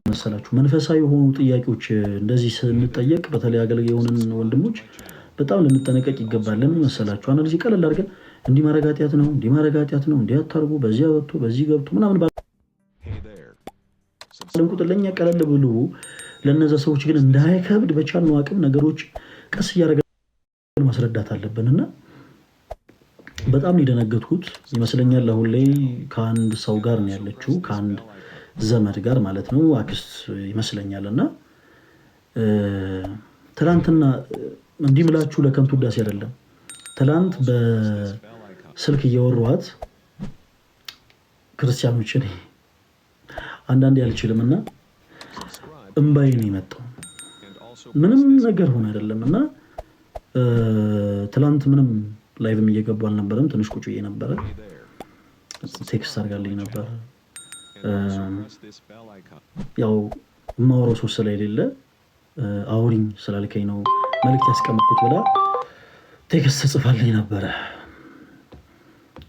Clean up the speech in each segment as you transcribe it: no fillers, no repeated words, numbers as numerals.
መሰላችሁ መንፈሳዊ የሆኑ ጥያቄዎች እንደዚህ ስንጠየቅ በተለይ አገልጋይ የሆንን ወንድሞች በጣም ልንጠነቀቅ ይገባል። ለምን መሰላችሁ? አንድ ጊዜ ቀለል አድርገን እንዲህ ማድረግ ኃጢአት ነው፣ እንዲህ ማድረግ ኃጢአት ነው፣ እንዲህ አታርጉ፣ በዚያ ወጥቶ በዚህ ገብቶ ምናምን ባለን ቁጥር ለእኛ ቀለል ብሎ ለእነዛ ሰዎች ግን እንዳይከብድ በቻልነው አቅም ነገሮች ቀስ እያደረገን ማስረዳት አለብን እና በጣም የደነገጥኩት ይመስለኛል። አሁን ላይ ከአንድ ሰው ጋር ነው ያለችው ከአንድ ዘመድ ጋር ማለት ነው አክስት ይመስለኛል። እና ትላንትና እንዲህ ምላችሁ ለከንቱ ውዳሴ አይደለም። ትላንት በስልክ እያወራኋት ክርስቲያኖችን አንዳንዴ አልችልም እና እምባዬ ነው የመጣው። ምንም ነገር ሆነ አይደለም እና ትላንት ምንም ላይቭም እየገቡ አልነበረም። ትንሽ ቁጭ ብዬ ነበረ። ቴክስት አድርጋልኝ ነበር። ያው የማወራው ሰው ስለሌለ አውሪኝ ስላልከኝ ነው መልዕክት ያስቀምጥኩት ብላ ቴክስት ጽፋልኝ ነበረ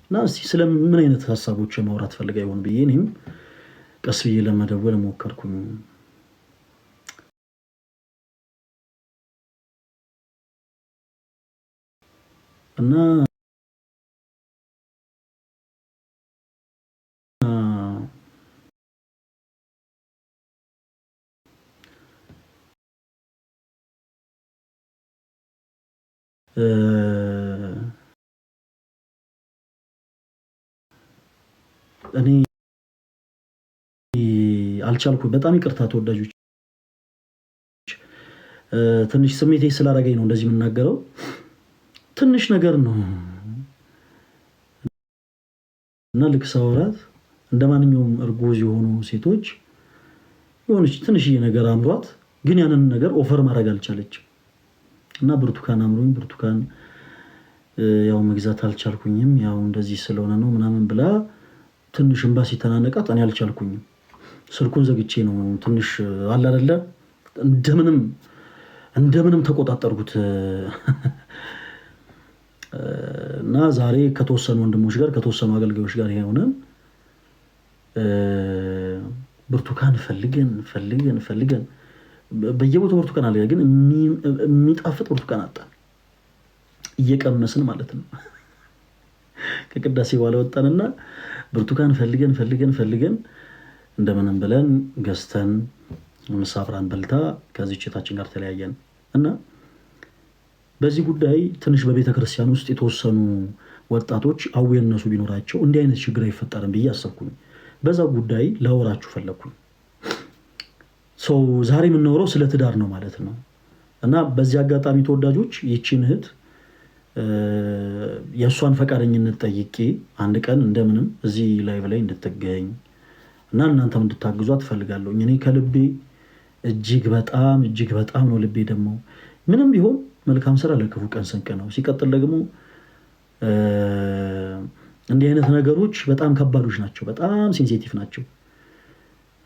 እና እስኪ ስለምን አይነት ሀሳቦች ማውራት ፈልጋ ይሆን ብዬ እኔም ቀስ ብዬ ለመደወል ሞከርኩኝ እና እኔ አልቻልኩም። በጣም ይቅርታ ተወዳጆች፣ ትንሽ ስሜቴ ስላደረገኝ ነው እንደዚህ የምናገረው። ትንሽ ነገር ነው እና ልክ ሳወራት እንደ ማንኛውም እርጉዝ የሆኑ ሴቶች የሆነች ትንሽዬ ነገር አምሯት ግን ያንን ነገር ኦፈር ማድረግ አልቻለችም እና ብርቱካን አምሮኝ ብርቱካን ያው መግዛት አልቻልኩኝም፣ ያው እንደዚህ ስለሆነ ነው ምናምን ብላ ትንሽ እንባ ሲተናነቃት እኔ አልቻልኩኝም። ስልኩን ዘግቼ ነው ትንሽ አለ አይደለ እንደምንም ተቆጣጠርኩት እና ዛሬ ከተወሰኑ ወንድሞች ጋር ከተወሰኑ አገልጋዮች ጋር ሆነን ብርቱካን ፈልገን በየቦታው ብርቱካን አለ፣ ግን የሚጣፍጥ ብርቱካን አጣን። እየቀመስን ማለት ነው። ከቅዳሴ በኋላ ወጣንና ብርቱካን ፈልገን እንደምንም ብለን ገዝተን ምሳ አብራን በልታ ከዚህ ቼታችን ጋር ተለያየን እና በዚህ ጉዳይ ትንሽ በቤተ ክርስቲያን ውስጥ የተወሰኑ ወጣቶች አዌርነሱ ቢኖራቸው እንዲህ አይነት ችግር አይፈጠርም ብዬ አሰብኩኝ። በዛ ጉዳይ ላወራችሁ ፈለግኩኝ። ዛሬ የምናወራው ስለ ትዳር ነው ማለት ነው እና በዚህ አጋጣሚ ተወዳጆች ይቺን እህት የእሷን ፈቃደኝነት ጠይቄ አንድ ቀን እንደምንም እዚህ ላይቭ ላይ እንድትገኝ እና እናንተም እንድታግዟ ትፈልጋለሁ። እኔ ከልቤ እጅግ በጣም ነው ልቤ ደግሞ ምንም ቢሆን መልካም ስራ ለክፉ ቀን ስንቅ ነው። ሲቀጥል ደግሞ እንዲህ አይነት ነገሮች በጣም ከባዶች ናቸው፣ በጣም ሴንሲቲቭ ናቸው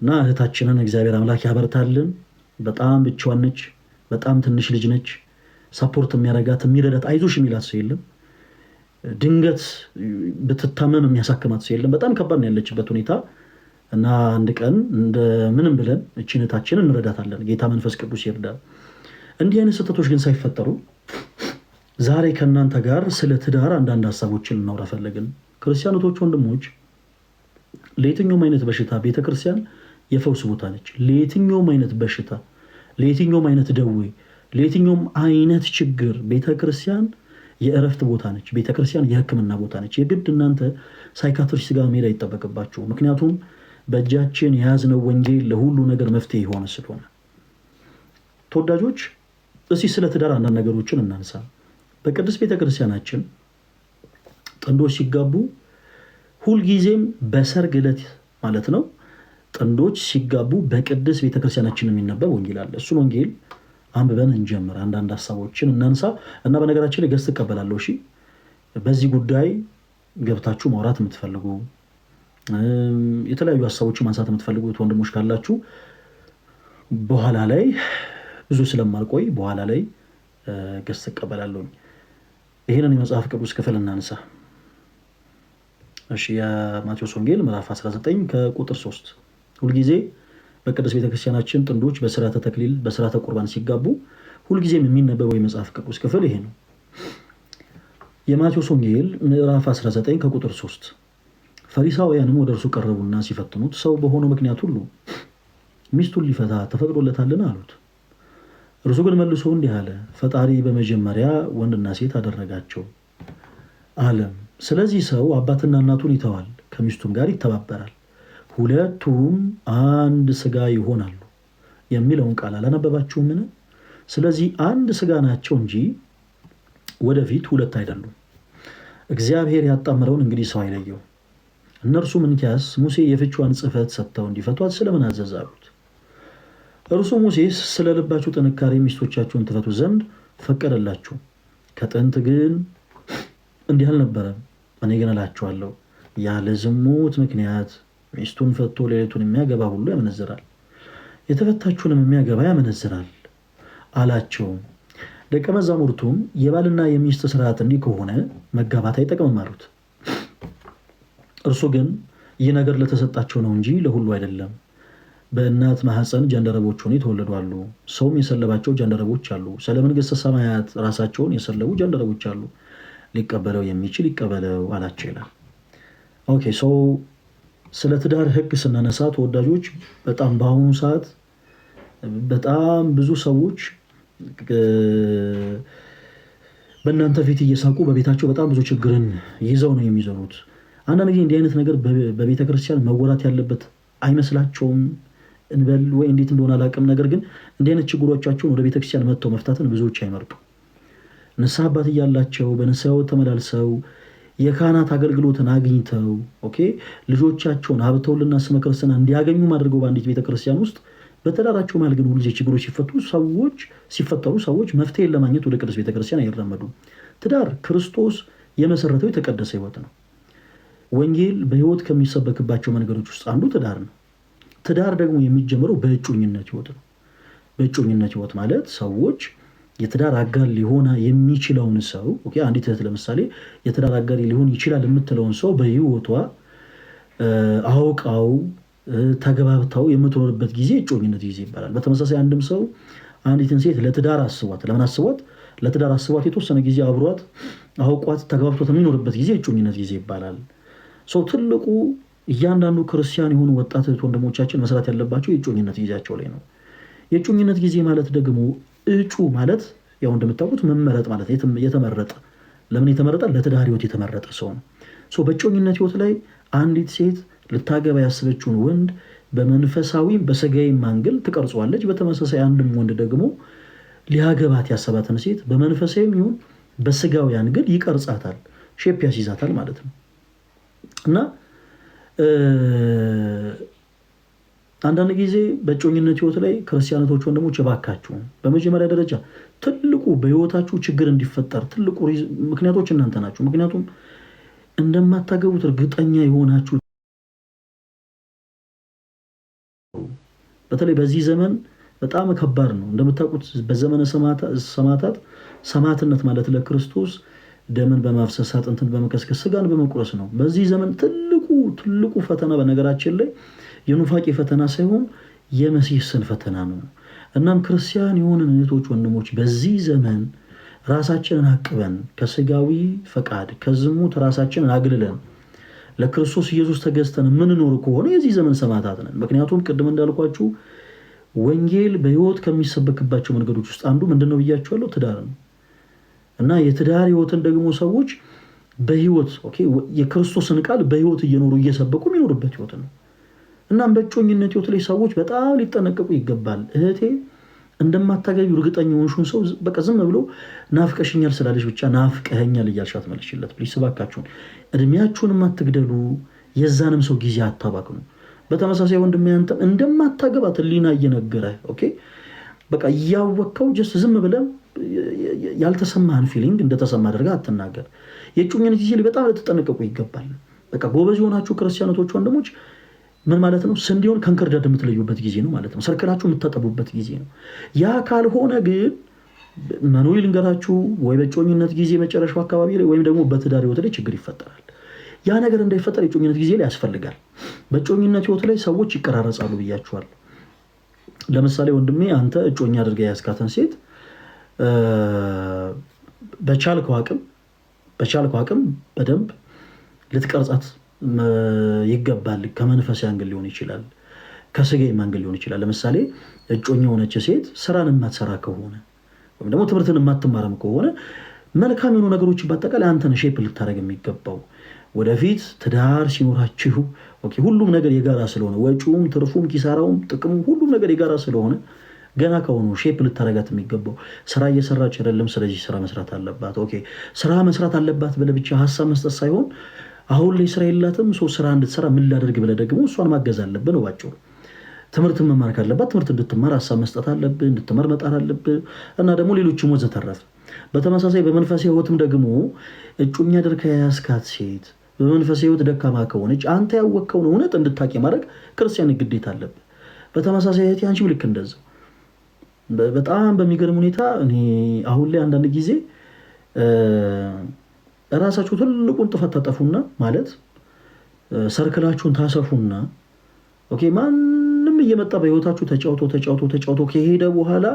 እና እህታችንን እግዚአብሔር አምላክ ያበርታልን። በጣም ብቻዋን ነች፣ በጣም ትንሽ ልጅ ነች። ሰፖርት የሚያረጋት የሚረዳት አይዞሽ የሚላት ሰው የለም። ድንገት ብትታመም የሚያሳክማት ሰው የለም። በጣም ከባድ ነው ያለችበት ሁኔታ እና አንድ ቀን እንደምንም ብለን እቺን እህታችንን እንረዳታለን። ጌታ መንፈስ ቅዱስ ይርዳል። እንዲህ አይነት ስህተቶች ግን ሳይፈጠሩ ዛሬ ከእናንተ ጋር ስለ ትዳር አንዳንድ ሀሳቦችን እናውራ ፈለግን። ክርስቲያኖቶች ወንድሞች፣ ለየትኛውም አይነት በሽታ ቤተክርስቲያን የፈውስ ቦታ ነች። ለየትኛውም አይነት በሽታ፣ ለየትኛውም አይነት ደዌ፣ ለየትኛውም አይነት ችግር ቤተክርስቲያን የእረፍት ቦታ ነች። ቤተክርስቲያን የሕክምና ቦታ ነች። የግድ እናንተ ሳይካትሪስት ጋር መሄድ አይጠበቅባችሁ። ምክንያቱም በእጃችን የያዝነው ወንጌል ለሁሉ ነገር መፍትሄ የሆነ ስለሆነ። ተወዳጆች፣ እስቲ ስለ ትዳር አንዳንድ ነገሮችን እናንሳ። በቅድስት ቤተክርስቲያናችን ጥንዶች ሲጋቡ ሁልጊዜም በሰርግ ዕለት ማለት ነው ጥንዶች ሲጋቡ በቅድስት ቤተክርስቲያናችን የሚነበብ ወንጌል አለ። እሱን ወንጌል አንብበን እንጀምር። አንዳንድ ሀሳቦችን እናንሳ እና በነገራችን ላይ ገስት እቀበላለሁ። እሺ፣ በዚህ ጉዳይ ገብታችሁ ማውራት የምትፈልጉ የተለያዩ ሀሳቦችን ማንሳት የምትፈልጉት ወንድሞች ካላችሁ በኋላ ላይ ብዙ ስለማልቆይ በኋላ ላይ ገስት እቀበላለሁ። ይሄንን የመጽሐፍ ቅዱስ ክፍል እናንሳ። እሺ፣ የማቴዎስ ወንጌል ምዕራፍ 19 ከቁጥር 3 ሁልጊዜ በቅዱስ ቤተክርስቲያናችን ጥንዶች በስርዓተ ተክሊል በስርዓተ ቁርባን ሲጋቡ ሁልጊዜም የሚነበበው የመጽሐፍ ቅዱስ ክፍል ይሄ ነው። የማቴዎስ ወንጌል ምዕራፍ 19 ከቁጥር 3 ፈሪሳውያንም ወደ እርሱ ቀረቡና ሲፈትኑት ሰው በሆነው ምክንያት ሁሉ ሚስቱን ሊፈታ ተፈቅዶለታልን አሉት። እርሱ ግን መልሶ እንዲህ አለ፣ ፈጣሪ በመጀመሪያ ወንድና ሴት አደረጋቸው አለም። ስለዚህ ሰው አባትና እናቱን ይተዋል፣ ከሚስቱም ጋር ይተባበራል፣ ሁለቱም አንድ ስጋ ይሆናሉ የሚለውን ቃል አላነበባችሁምን? ስለዚህ አንድ ስጋ ናቸው እንጂ ወደፊት ሁለት አይደሉም። እግዚአብሔር ያጣመረውን እንግዲህ ሰው አይለየው። እነርሱም እንኪያስ ሙሴ የፍቿን ጽሕፈት ሰጥተው እንዲፈቷት ስለምን አዘዘ አሉት። እርሱ ሙሴስ ስለ ልባችሁ ጥንካሬ ሚስቶቻችሁን ትፈቱ ዘንድ ፈቀደላችሁ፣ ከጥንት ግን እንዲህ አልነበረም። እኔ ግን እላችኋለሁ ያለ ዝሙት ምክንያት ሚስቱን ፈቶ ሌሊቱን የሚያገባ ሁሉ ያመነዝራል፣ የተፈታችሁንም የሚያገባ ያመነዝራል አላቸው። ደቀ መዛሙርቱም የባልና የሚስት ስርዓት እንዲህ ከሆነ መጋባት አይጠቅምም አሉት። እርሱ ግን ይህ ነገር ለተሰጣቸው ነው እንጂ ለሁሉ አይደለም። በእናት ማህፀን ጃንደረቦች ሆነው የተወለዱ አሉ፣ ሰውም የሰለባቸው ጃንደረቦች አሉ። ስለ መንግሥተ ሰማያት ራሳቸውን የሰለቡ ጃንደረቦች አሉ። ሊቀበለው የሚችል ይቀበለው አላቸው ይላል። ኦኬ ሰው ስለ ትዳር ሕግ ስናነሳ ተወዳጆች፣ በጣም በአሁኑ ሰዓት በጣም ብዙ ሰዎች በእናንተ ፊት እየሳቁ በቤታቸው በጣም ብዙ ችግርን ይዘው ነው የሚዞሩት። አንዳንድ ጊዜ እንዲህ አይነት ነገር በቤተ ክርስቲያን መወራት ያለበት አይመስላቸውም እንበል ወይ እንዴት እንደሆነ አላውቅም። ነገር ግን እንዲህ አይነት ችግሮቻቸውን ወደ ቤተክርስቲያን መጥተው መፍታትን ብዙዎች አይመርጡ። ንስሐ አባት እያላቸው በንስሐ ሕይወት ተመላልሰው የካህናት አገልግሎትን አግኝተው ልጆቻቸውን ሀብተውልና ስመ ክርስትና እንዲያገኙ አድርገው በአንዲት ቤተክርስቲያን ውስጥ በተዳራቸው መሃል ግን ሁልጊዜ ችግሮች ሲፈጠሩ ሰዎች መፍትሄን ለማግኘት ወደ ቅዱስ ቤተክርስቲያን አይራመዱም። ትዳር ክርስቶስ የመሰረተው የተቀደሰ ሕይወት ነው። ወንጌል በሕይወት ከሚሰበክባቸው መንገዶች ውስጥ አንዱ ትዳር ነው። ትዳር ደግሞ የሚጀምረው በእጮኝነት ሕይወት ነው። በእጮኝነት ሕይወት ማለት ሰዎች የትዳር አጋር ሊሆን የሚችለውን ሰው አንዲት እህት ለምሳሌ የትዳር አጋር ሊሆን ይችላል የምትለውን ሰው በሕይወቷ አውቃው ተገባብታው የምትኖርበት ጊዜ እጮኝነት ጊዜ ይባላል። በተመሳሳይ አንድም ሰው አንዲትን ሴት ለትዳር አስቧት፣ ለምን አስቧት? ለትዳር አስቧት የተወሰነ ጊዜ አብሯት አውቋት ተገባብቷት የሚኖርበት ጊዜ እጮኝነት ጊዜ ይባላል። ሰው ትልቁ እያንዳንዱ ክርስቲያን የሆኑ ወጣት ወንድሞቻችን መስራት ያለባቸው የእጮኝነት ጊዜያቸው ላይ ነው። የእጮኝነት ጊዜ ማለት ደግሞ እጩ ማለት ያው እንደምታውቁት መመረጥ ማለት የተመረጠ። ለምን የተመረጠ? ለትዳር ሕይወት የተመረጠ ሰው ነው። በእጮኝነት ሕይወት ላይ አንዲት ሴት ልታገባ ያሰበችውን ወንድ በመንፈሳዊ በስጋዊ አንግል ትቀርጸዋለች። በተመሳሳይ አንድም ወንድ ደግሞ ሊያገባት ያሰባትን ሴት በመንፈሳዊም ይሁን በስጋዊ አንግል ይቀርጻታል፣ ሼፕ ያስይዛታል ማለት ነው። እና አንዳንድ ጊዜ በእጮኝነት ሕይወት ላይ ክርስቲያኖች ወንድሞች እባካችሁ በመጀመሪያ ደረጃ ትልቁ በሕይወታችሁ ችግር እንዲፈጠር ትልቁ ምክንያቶች እናንተ ናችሁ። ምክንያቱም እንደማታገቡት እርግጠኛ የሆናችሁ በተለይ በዚህ ዘመን በጣም ከባድ ነው። እንደምታውቁት በዘመነ ሰማዕታት ሰማዕትነት ማለት ለክርስቶስ ደምን በማፍሰስ አጥንትን በመከስከስ ስጋን በመቁረስ ነው። በዚህ ዘመን ትልቁ ፈተና በነገራችን ላይ የኑፋቄ ፈተና ሳይሆን የመሲስን ፈተና ነው። እናም ክርስቲያን የሆንን እህቶች ወንድሞች በዚህ ዘመን ራሳችንን አቅበን ከስጋዊ ፈቃድ ከዝሙት ራሳችንን አግልለን ለክርስቶስ ኢየሱስ ተገዝተን የምንኖር ከሆነ የዚህ ዘመን ሰማዕታት ነን። ምክንያቱም ቅድም እንዳልኳችሁ ወንጌል በሕይወት ከሚሰበክባቸው መንገዶች ውስጥ አንዱ ምንድነው ብያችኋለሁ? ትዳር ነው። እና የትዳር ሕይወትን ደግሞ ሰዎች በሕይወት የክርስቶስን ቃል በሕይወት እየኖሩ እየሰበኩ የሚኖርበት ሕይወት ነው። እናም በእጮኝነት ሕይወት ላይ ሰዎች በጣም ሊጠነቀቁ ይገባል። እህቴ እንደማታገቢው እርግጠኛ የሆንሽውን ሰው በቃ ዝም ብሎ ናፍቀሽኛል ስላለሽ ብቻ ናፍቀኸኛል እያልሻት መልሽለት። ፕሊስ እባካችሁን እድሜያችሁንም አትግደሉ፣ የዛንም ሰው ጊዜ አታባክኑ። በተመሳሳይ ወንድሜ አንተም እንደማታገባት ሕሊና እየነገረ በቃ እያወቅከው ጀስት ዝም ብለህ ያልተሰማህን ፊሊንግ እንደተሰማ አድርገህ አትናገር። የእጮኝነት ጊዜ ላይ በጣም ልትጠነቀቁ ይገባል። በቃ ጎበዝ የሆናችሁ ክርስቲያኖች ወንድሞች ምን ማለት ነው? ስንዴውን ከእንክርዳድ የምትለዩበት ጊዜ ነው ማለት ነው። ሰርክላችሁ የምታጠቡበት ጊዜ ነው። ያ ካልሆነ ግን መኖ ልንገራችሁ፣ ወይ በእጮኝነት ጊዜ መጨረሻው አካባቢ ላይ ወይም ደግሞ በትዳር ሕይወት ላይ ችግር ይፈጠራል። ያ ነገር እንዳይፈጠር የእጮኝነት ጊዜ ላይ ያስፈልጋል። በእጮኝነት ሕይወት ላይ ሰዎች ይቀራረጻሉ ብያችኋል። ለምሳሌ ወንድሜ አንተ እጮኛ አድርገህ ያስካተን ሴት በቻልከው አቅም በደንብ ልትቀርጻት ይገባል። ከመንፈስ አንግል ሊሆን ይችላል፣ ከስጋዊ አንግል ሊሆን ይችላል። ለምሳሌ እጮኛ ሆነች ሴት ስራን የማትሰራ ከሆነ ወይም ደግሞ ትምህርትን የማትማረም ከሆነ መልካም የሆኑ ነገሮችን በአጠቃላይ አንተን ሼፕ ልታደርግ የሚገባው ወደፊት ትዳር ሲኖራችሁ ሁሉም ነገር የጋራ ስለሆነ ወጪውም፣ ትርፉም፣ ኪሳራውም፣ ጥቅሙ ሁሉም ነገር የጋራ ስለሆነ ገና ከሆኑ ሼፕ ልታረጋት የሚገባው ስራ እየሰራች አይደለም፣ ስለዚህ ስራ መስራት አለባት። ስራ መስራት አለባት ብለህ ብቻ ሀሳብ መስጠት ሳይሆን አሁን ላይ ስራ የላትም ስራ እንድትሰራ ምን ላደርግ ብለህ ደግሞ እሷን ማገዝ አለብህ ነው ባጭሩ። ትምህርትን መማር ካለባት ትምህርት እንድትማር ሀሳብ መስጠት አለብህ፣ እንድትማር መጣር አለብህ እና ደግሞ ሌሎችም ወዘተረፈ። በተመሳሳይ በመንፈሳዊ ህይወትም ደግሞ እጮኛ አድርገህ ያስካት ሴት በመንፈሳዊ ህይወት ደካማ ከሆነች አንተ ያወቅከውን እውነት እንድታቂ ማድረግ ክርስቲያን ግዴታ አለብህ። በተመሳሳይ እህቴ አንቺም ልክ እንደዛው። በጣም በሚገርም ሁኔታ እኔ አሁን ላይ አንዳንድ ጊዜ ራሳችሁ ትልቁን ጥፋት ታጠፉና ማለት ሰርክላችሁን ታሰፉና ማንም እየመጣ በህይወታችሁ ተጫውቶ ከሄደ በኋላ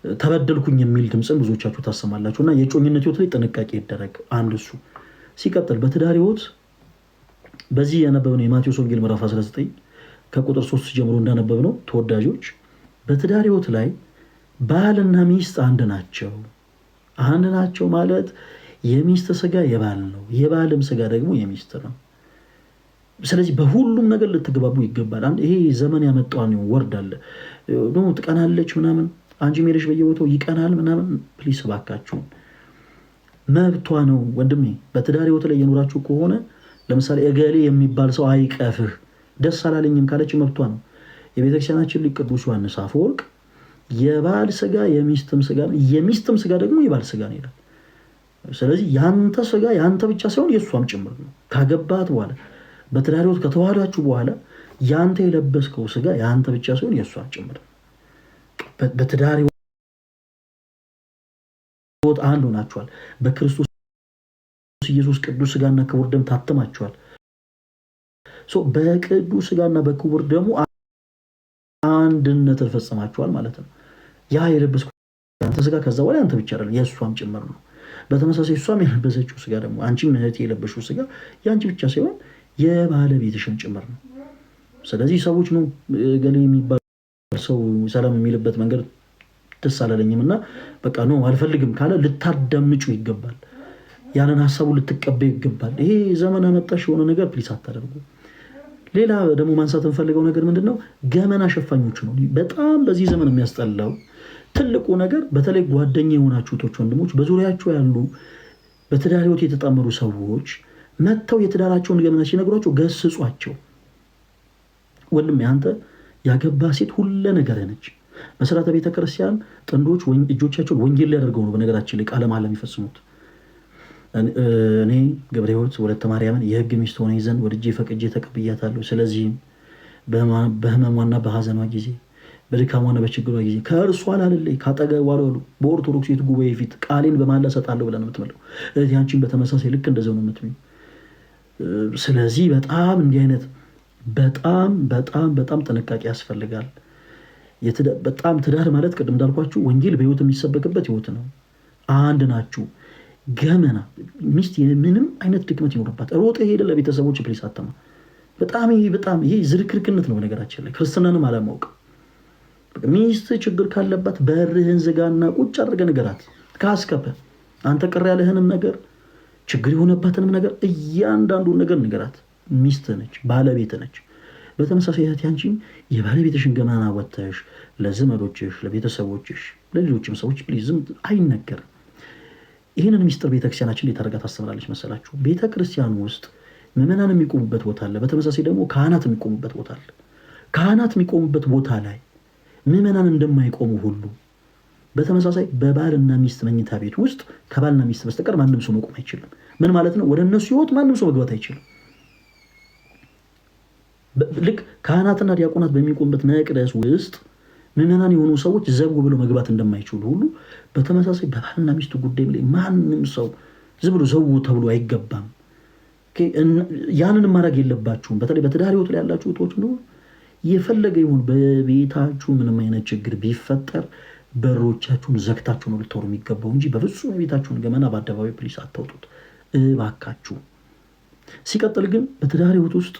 ተበደልኩኝ የሚል ድምፅን ብዙዎቻችሁ ታሰማላችሁ። እና የጮኝነት ህይወት ላይ ጥንቃቄ ይደረግ። አንድ እሱ ሲቀጥል በትዳር ህይወት በዚህ ያነበብነው የማቴዎስ ወንጌል ምዕራፍ 19 ከቁጥር 3 ጀምሮ እንዳነበብነው ተወዳጆች በትዳር ህይወት ላይ ባልና ሚስት አንድ ናቸው ማለት የሚስት ስጋ የባል ነው፣ የባልም ስጋ ደግሞ የሚስት ነው። ስለዚህ በሁሉም ነገር ልትግባቡ ይገባል። ይሄ ዘመን ያመጣው ወርድ አለ ትቀናለች ምናምን አንቺ ሜረሽ በየቦታው ይቀናል ምናምን ፕሊስ እባካችሁን መብቷ ነው ወንድሜ። በትዳር ህይወት ላይ የኖራችሁ ከሆነ ለምሳሌ እገሌ የሚባል ሰው አይቀፍህ ደስ አላለኝም ካለች መብቷ ነው። የቤተክርስቲያናችን ሊቅ ቅዱስ ዮሐንስ አፈወርቅ የባል ስጋ የሚስትም ስጋ ነው፣ የሚስትም ስጋ ደግሞ የባል ስጋ ነው ይላል። ስለዚህ ያንተ ስጋ ያንተ ብቻ ሳይሆን የእሷም ጭምር ነው። ካገባት በኋላ በትዳር ህይወት ከተዋሃዳችሁ በኋላ ያንተ የለበስከው ስጋ ያንተ ብቻ ሳይሆን የእሷም ጭምር ነው። በትዳር ህይወት አንድ ሆናችኋል። በክርስቶስ ኢየሱስ ቅዱስ ስጋና ክቡር ደም ታተማችኋል። በቅዱስ ስጋና በክቡር ደሙ አንድነትን ፈጽማችኋል ማለት ነው። ያ የለበስከው ያንተ ስጋ ከዛ በኋላ ያንተ ብቻ አይደለም የእሷም ጭምር ነው። በተመሳሳይ እሷም የለበሰችው ስጋ ደግሞ አንቺም እህቴ የለበሽው ስጋ ያንቺ ብቻ ሳይሆን የባለቤትሽም ጭምር ነው። ስለዚህ ሰዎች ነው ገሌ የሚባል ሰው ሰላም የሚልበት መንገድ ደስ አላለኝም እና በቃ ነው አልፈልግም ካለ ልታዳምጩ ይገባል። ያንን ሀሳቡ ልትቀበዩ ይገባል። ይሄ ዘመን አመጣሽ የሆነ ነገር ፕሊስ አታደርጉ። ሌላ ደግሞ ማንሳት እንፈልገው ነገር ምንድነው? ገመና ሸፋኞች ነው። በጣም በዚህ ዘመን የሚያስጠላው ትልቁ ነገር በተለይ ጓደኛ የሆናችሁ እህቶች፣ ወንድሞች በዙሪያቸው ያሉ በትዳር ህይወት የተጣመሩ ሰዎች መጥተው የትዳራቸውን ገመና ሲነግሯቸው ገስጿቸው። ወንድም አንተ ያገባ ሴት ሁሉ ነገር ነች። መሰረተ ቤተክርስቲያን ጥንዶች እጆቻቸውን ወንጌል ላይ አድርገው ነው በነገራችን ላይ ቃለ መሃላ የሚፈጽሙት። እኔ ገብረ ሕይወት ወለተ ማርያምን የህግ ሚስት ሆነ ይዘን ወድጄ ፈቅጄ ተቀብያታለሁ። ስለዚህም በህመሟና በሐዘኗ ጊዜ በድካሟና በችግሯ ጊዜ ከእርሷ ላልለይ ካጠገቧ ላሉ በኦርቶዶክስ ቤት ጉባኤ ፊት ቃሌን በመሐላ እሰጣለሁ ብላ ነው የምትምለው። አንቺን በተመሳሳይ ልክ እንደዚያው ነው የምትምለው። ስለዚህ በጣም እንዲህ አይነት በጣም ጥንቃቄ ያስፈልጋል። በጣም ትዳር ማለት ቅድም እንዳልኳችሁ ወንጌል በህይወት የሚሰበክበት ህይወት ነው። አንድ ናችሁ። ገመና ሚስት ምንም አይነት ድክመት ይኖርባት ሮጠ ሄደ ለቤተሰቦች ፕሊስ አተማ። በጣም ይሄ ዝርክርክነት ነው። በነገራችን ላይ ክርስትናንም አለማወቅ። ሚስት ችግር ካለባት በርህን ዝጋና ቁጭ አድርገህ ንገራት ካስከበ። አንተ ቅር ያለህንም ነገር ችግር የሆነባትንም ነገር እያንዳንዱን ነገር ንገራት። ሚስት ነች፣ ባለቤት ነች። በተመሳሳይ አንቺም የባለቤትሽን ገመና ወጥተሽ ለዘመዶችሽ፣ ለቤተሰቦችሽ፣ ለሌሎችም ሰዎች ፕሊዝ ዝም አይነገርም። ይህንን ሚስጥር ቤተክርስቲያናችን እንዴት አድርጋ ታስተምራለች መሰላችሁ? ቤተክርስቲያን ውስጥ ምዕመናን የሚቆሙበት ቦታ አለ። በተመሳሳይ ደግሞ ካህናት የሚቆሙበት ቦታ አለ። ካህናት የሚቆሙበት ቦታ ላይ ምዕመናን እንደማይቆሙ ሁሉ በተመሳሳይ በባልና ሚስት መኝታ ቤት ውስጥ ከባልና ሚስት በስተቀር ማንም ሰው መቆም አይችልም። ምን ማለት ነው? ወደ እነሱ ህይወት ማንም ሰው መግባት አይችልም። ልክ ካህናትና ዲያቆናት በሚቆሙበት መቅደስ ውስጥ ምዕመናን የሆኑ ሰዎች ዘብ ብሎ መግባት እንደማይችሉ ሁሉ በተመሳሳይ በባልና ሚስት ጉዳይ ላይ ማንም ሰው ዝም ብሎ ዘው ተብሎ አይገባም። ያንን ማድረግ የለባችሁም። በተለይ በትዳር ህይወት ላይ ያላችሁ እህቶች ነው የፈለገ ይሁን በቤታችሁ ምንም አይነት ችግር ቢፈጠር በሮቻችሁን ዘግታችሁ ነው ልትወሩ የሚገባው እንጂ በፍጹም ቤታችሁን ገመና በአደባባይ ፕሊስ አታውጡት እባካችሁ። ሲቀጥል ግን በትዳር ህይወት ውስጥ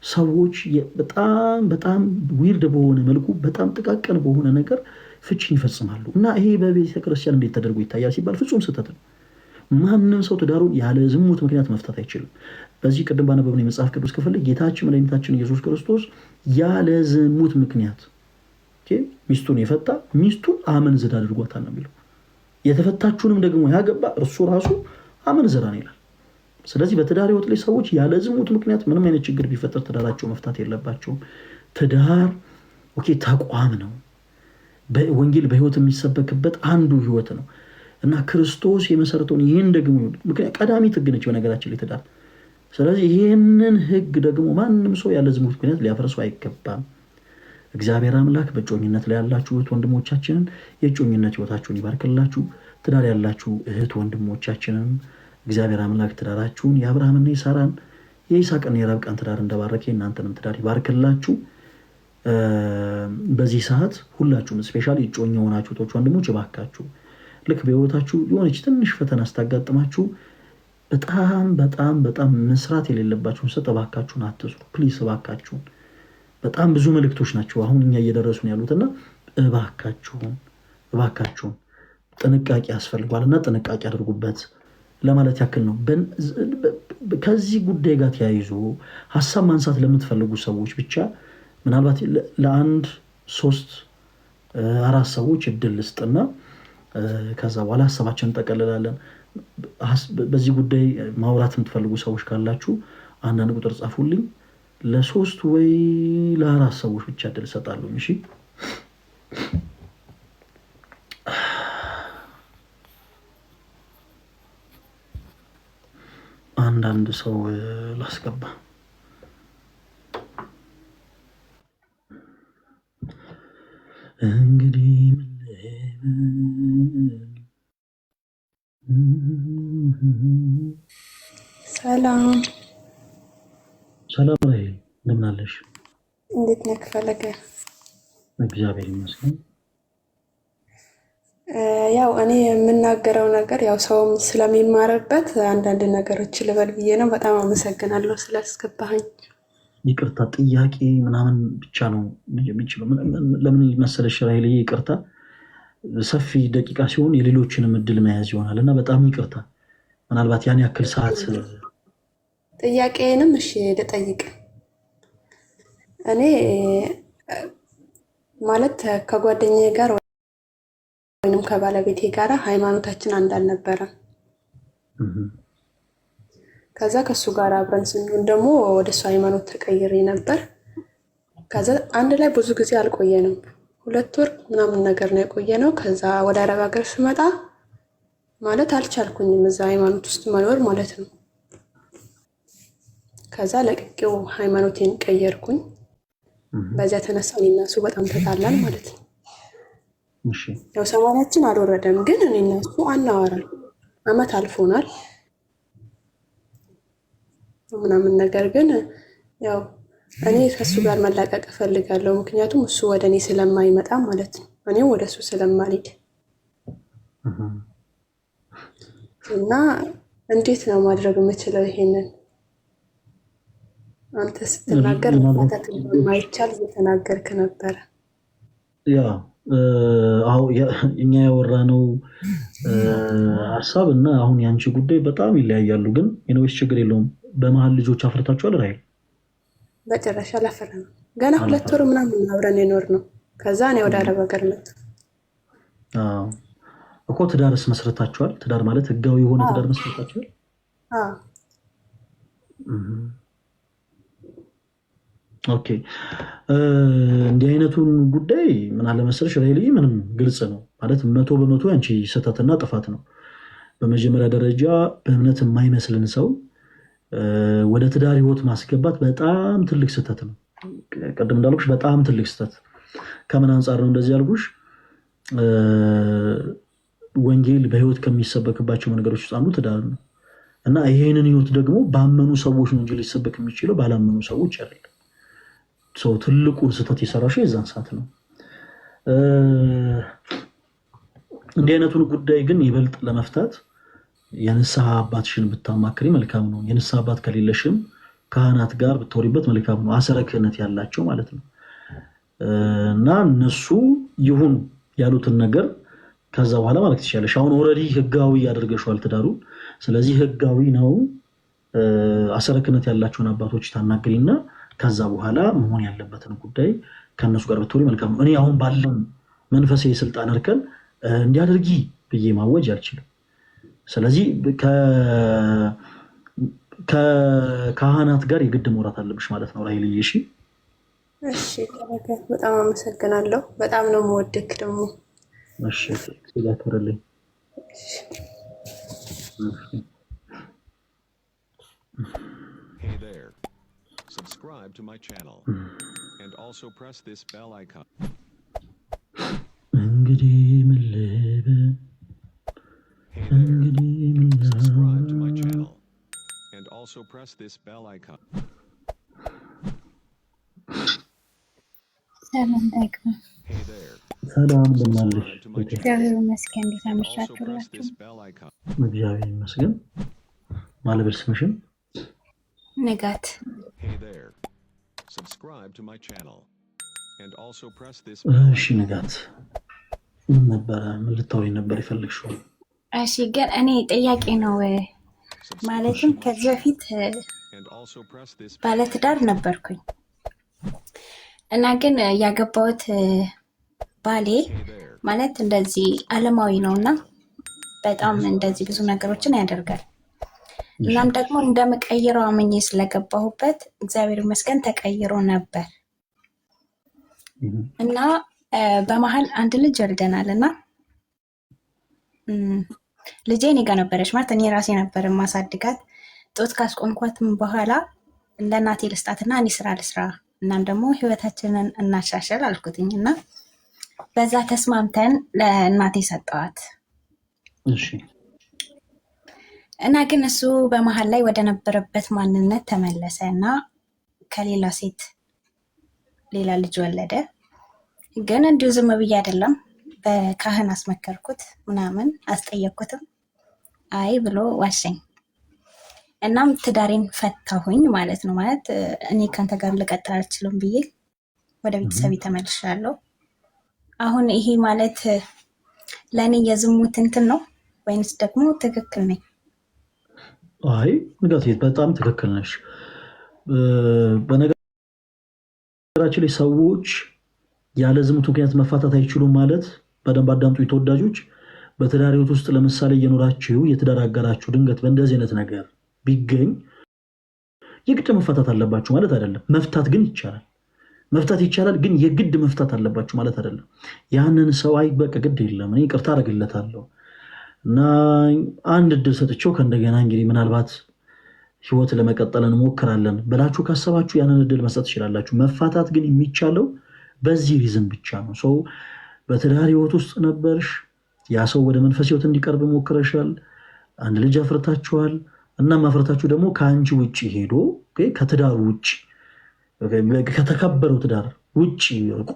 ሰዎች በጣም በጣም ዊርድ በሆነ መልኩ በጣም ጥቃቅን በሆነ ነገር ፍቺን ይፈጽማሉ እና ይሄ በቤተ ክርስቲያን እንዴት ተደርጎ ይታያል ሲባል ፍጹም ስህተት ነው። ማንም ሰው ትዳሩን ያለ ዝሙት ምክንያት መፍታት አይችልም። በዚህ ቅድም ባነበብነው የመጽሐፍ ቅዱስ ክፍል ጌታችን መድኃኒታችን ኢየሱስ ክርስቶስ ያለ ዝሙት ምክንያት ሚስቱን የፈታ ሚስቱን አመንዝራ አድርጓታል ነው የሚለው። የተፈታችሁንም ደግሞ ያገባ እርሱ ራሱ አመንዝራ ነው ይላል። ስለዚህ በትዳር ህይወት ላይ ሰዎች ያለ ዝሙት ምክንያት ምንም አይነት ችግር ቢፈጠር ትዳራቸው መፍታት የለባቸውም። ትዳር ተቋም ነው። ወንጌል በህይወት የሚሰበክበት አንዱ ህይወት ነው እና ክርስቶስ የመሰረተውን ይህን ደግሞ ምክንያት ቀዳሚ ህግ ነች በነገራችን ላይ ትዳር። ስለዚህ ይህንን ህግ ደግሞ ማንም ሰው ያለ ዝሙት ምክንያት ሊያፈርሰው አይገባም። እግዚአብሔር አምላክ በእጮኝነት ላይ ያላችሁ እህት ወንድሞቻችንን የእጮኝነት ህይወታችሁን ይባርክላችሁ። ትዳር ያላችሁ እህት ወንድሞቻችንን እግዚአብሔር አምላክ ትዳራችሁን የአብርሃምና የሳራን የይስሐቅና የረብቃን ትዳር እንደባረከ እናንተንም ትዳር ይባርክላችሁ። በዚህ ሰዓት ሁላችሁም ስፔሻሊ እጮኛ የሆናችሁ ወንድሞች እባካችሁ ልክ በህይወታችሁ የሆነች ትንሽ ፈተና ስታጋጥማችሁ በጣም በጣም በጣም መስራት የሌለባችሁን ስጥ እባካችሁን አትስሩ ፕሊስ እባካችሁን። በጣም ብዙ መልእክቶች ናቸው አሁን እኛ እየደረሱን ያሉትና እባካችሁን ጥንቃቄ ያስፈልጓልና ጥንቃቄ አድርጉበት ለማለት ያክል ነው። ከዚህ ጉዳይ ጋር ተያይዞ ሀሳብ ማንሳት ለምትፈልጉ ሰዎች ብቻ ምናልባት ለአንድ 3-4 ሰዎች እድል ልስጥና ከዛ በኋላ ሀሳባችንን እንጠቀልላለን። በዚህ ጉዳይ ማውራት የምትፈልጉ ሰዎች ካላችሁ አንዳንድ ቁጥር ጻፉልኝ። ለ3 ወይ ለ4 ሰዎች ብቻ እድል እሰጣለሁ። እሺ አንዳንድ ሰው ላስገባ። እንግዲህ ሰላም ራሄል እንደምን አለሽ? እንዴት ነህ ፈለገ? እግዚአብሔር ይመስገን። ያው እኔ የምናገረው ነገር ያው ሰውም ስለሚማርበት አንዳንድ ነገሮች ልበል ብዬ ነው። በጣም አመሰግናለሁ ስላስገባኸኝ። ይቅርታ ጥያቄ ምናምን ብቻ ነው የሚችለው። ለምን መሰለሽ ራሄል፣ ይቅርታ ሰፊ ደቂቃ ሲሆን የሌሎችንም እድል መያዝ ይሆናል እና በጣም ይቅርታ። ምናልባት ያን ያክል ሰዓት ጥያቄንም እሺ ልጠይቅ። እኔ ማለት ከጓደኛዬ ጋር ወይንም ከባለቤቴ ጋር ሃይማኖታችን አንድ አልነበረም። ከዛ ከሱ ጋር አብረን ስንሆን ደግሞ ወደ እሱ ሃይማኖት ተቀይሬ ነበር። ከዛ አንድ ላይ ብዙ ጊዜ አልቆየንም፣ 2 ወር ምናምን ነገር ነው የቆየነው። ከዛ ወደ አረብ ሀገር ስመጣ ማለት አልቻልኩኝም እዛ ሃይማኖት ውስጥ መኖር ማለት ነው። ከዛ ለቅቄው ሃይማኖቴን ቀየርኩኝ። በዚያ ተነሳ እኔና እሱ በጣም ተጣላን ማለት ነው። ያው ሰማያችን አልወረደም፣ ግን እኔና እሱ አናወራም። አመት አልፎናል ምናምን ነገር ግን ያው እኔ ከሱ ጋር መላቀቅ እፈልጋለሁ። ምክንያቱም እሱ ወደ እኔ ስለማይመጣ ማለት ነው፣ እኔም ወደ እሱ ስለማልሄድ እና እንዴት ነው ማድረግ የምችለው ይሄንን? አንተ ስትናገር ማታት የማይቻል እየተናገርክ ነበረ። እኛ ያወራነው ሀሳብ እና አሁን የአንቺ ጉዳይ በጣም ይለያያሉ። ግን የነወስ ችግር የለውም። በመሀል ልጆች አፍርታችኋል ራይል? በጭራሽ አላፈራንም። ገና 2 ወር ምናምን አብረን የኖር ነው። ከዛ እኔ ወደ አረብ ሀገር መጣ እኮ። ትዳርስ መስረታችኋል? ትዳር ማለት ህጋዊ የሆነ ትዳር መስረታችኋል? ኦኬ። እንዲህ አይነቱን ጉዳይ ምን አለ መሰለሽ ራይል፣ ምንም ግልጽ ነው ማለት 100% ያንቺ ስህተትና ጥፋት ነው። በመጀመሪያ ደረጃ በእምነት የማይመስልን ሰው ወደ ትዳር ህይወት ማስገባት በጣም ትልቅ ስህተት ነው። ቅድም እንዳልኩሽ በጣም ትልቅ ስህተት። ከምን አንጻር ነው እንደዚህ ያልኩሽ? ወንጌል በህይወት ከሚሰበክባቸው ነገሮች ውስጥ አንዱ ትዳር ነው እና ይሄንን ህይወት ደግሞ ባመኑ ሰዎች ነው እንጂ ሊሰበክ የሚችለው ባላመኑ ሰዎች አይደለም። ሰው ትልቁን ስህተት የሰራሽ የዛን ሰዓት ነው። እንዲህ አይነቱን ጉዳይ ግን ይበልጥ ለመፍታት የንስሐ አባትሽን ብታማክሪ መልካም ነው። የንስሐ አባት ከሌለሽም ካህናት ጋር ብትወሪበት መልካም ነው። አሰረ ክህነት ያላቸው ማለት ነው። እና እነሱ ይሁን ያሉትን ነገር ከዛ በኋላ ማለት ትችላለሽ። አሁን ኦልሬዲ ህጋዊ ያደርገሽዋል ትዳሩ። ስለዚህ ህጋዊ ነው። አሰረ ክህነት ያላቸውን አባቶች ታናግሪና ከዛ በኋላ መሆን ያለበትን ጉዳይ ከነሱ ጋር ብትወሪ መልካም ነው። እኔ አሁን ባለን መንፈሳዊ የስልጣን እርከን እንዲያደርጊ ብዬ ማወጅ አልችልም። ስለዚህ ከካህናት ጋር የግድ መውራት አለብሽ ማለት ነው ራሄልዬ። እሺ እሺ፣ በጣም አመሰግናለሁ። በጣም ነው የምወድክ ደግሞ። እሺ ስለተረለኝ Hey there. Subscribe to my channel and also press this bell icon. እንግዲህ ምን ልበል Hey there. Subscribe to my channel and also press this bell icon. ሰላም ዳግም Hey there. ሰላም እንደምናለሽ? እግዚአብሔር ይመስገን። እንዴት Also አመሻችሁ? press this bell icon. እግዚአብሔር ይመስገን። ማለበል ስምሽን? ንጋት Hey there. Subscribe to my channel and also press this bell እሺ icon. ንጋት ምን ነበረ? ምን ልታወሪ ነበር የፈለግሽው? እሺ፣ ግን እኔ ጥያቄ ነው ማለትም ከዚህ በፊት And also press this bell ባለትዳር ነበርኩኝ እና ግን ያገባሁት ባሌ Hey there. ማለት እንደዚህ ዓለማዊ ነው እና በጣም እንደዚህ ብዙ ነገሮችን ያደርጋል። እናም ደግሞ እንደምቀይረው አምኜ ስለገባሁበት እግዚአብሔር ይመስገን ተቀይሮ ነበር እና በመሀል አንድ ልጅ ወልደናል እና ልጄ እኔ ጋር ነበረች ማለት እኔ ራሴ ነበር ማሳድጋት። ጡት ካስቆምኳትም በኋላ ለእናቴ ልስጣትና እኔ ስራ ልስራ እናም ደግሞ ህይወታችንን እናሻሸል አልኩትኝ እና በዛ ተስማምተን ለእናቴ ሰጠዋት እሺ እና ግን እሱ በመሀል ላይ ወደ ነበረበት ማንነት ተመለሰ እና ከሌላ ሴት ሌላ ልጅ ወለደ። ግን እንዲሁ ዝም ብዬ አይደለም፣ በካህን አስመከርኩት ምናምን አስጠየቅኩትም። አይ ብሎ ዋሸኝ። እናም ትዳሬን ፈታሁኝ ማለት ነው። ማለት እኔ ከአንተ ጋር ልቀጥል አልችልም ብዬ ወደ ቤተሰብ ተመልሻለሁ። አሁን ይሄ ማለት ለእኔ የዝሙት እንትን ነው ወይንስ ደግሞ ትክክል ነኝ? አይ ንጋት በጣም ትክክል ነሽ። በነገራችን ላይ ሰዎች ያለ ዝሙት ምክንያት መፋታት አይችሉም ማለት በደንብ አዳምጡ ተወዳጆች። በትዳር ሕይወት ውስጥ ለምሳሌ እየኖራችሁ የትዳር አጋራችሁ ድንገት በእንደዚህ አይነት ነገር ቢገኝ የግድ መፋታት አለባችሁ ማለት አይደለም። መፍታት ግን ይቻላል። መፍታት ይቻላል ግን የግድ መፍታት አለባችሁ ማለት አይደለም። ያንን ሰው አይ በቃ ግድ የለም እኔ ይቅርታ አደርግለታለሁ እና አንድ እድል ሰጥቼው ከእንደገና እንግዲህ ምናልባት ህይወት ለመቀጠል እንሞክራለን ብላችሁ ካሰባችሁ ያንን እድል መስጠት ትችላላችሁ። መፋታት ግን የሚቻለው በዚህ ሪዝም ብቻ ነው። ሰው በትዳር ህይወት ውስጥ ነበርሽ፣ ያ ሰው ወደ መንፈስ ህይወት እንዲቀርብ ሞክረሻል፣ አንድ ልጅ አፍርታችኋል እና ማፍረታችሁ ደግሞ ከአንቺ ውጭ ሄዶ ከትዳሩ ውጭ ከተከበረው ትዳር ውጭ እርቆ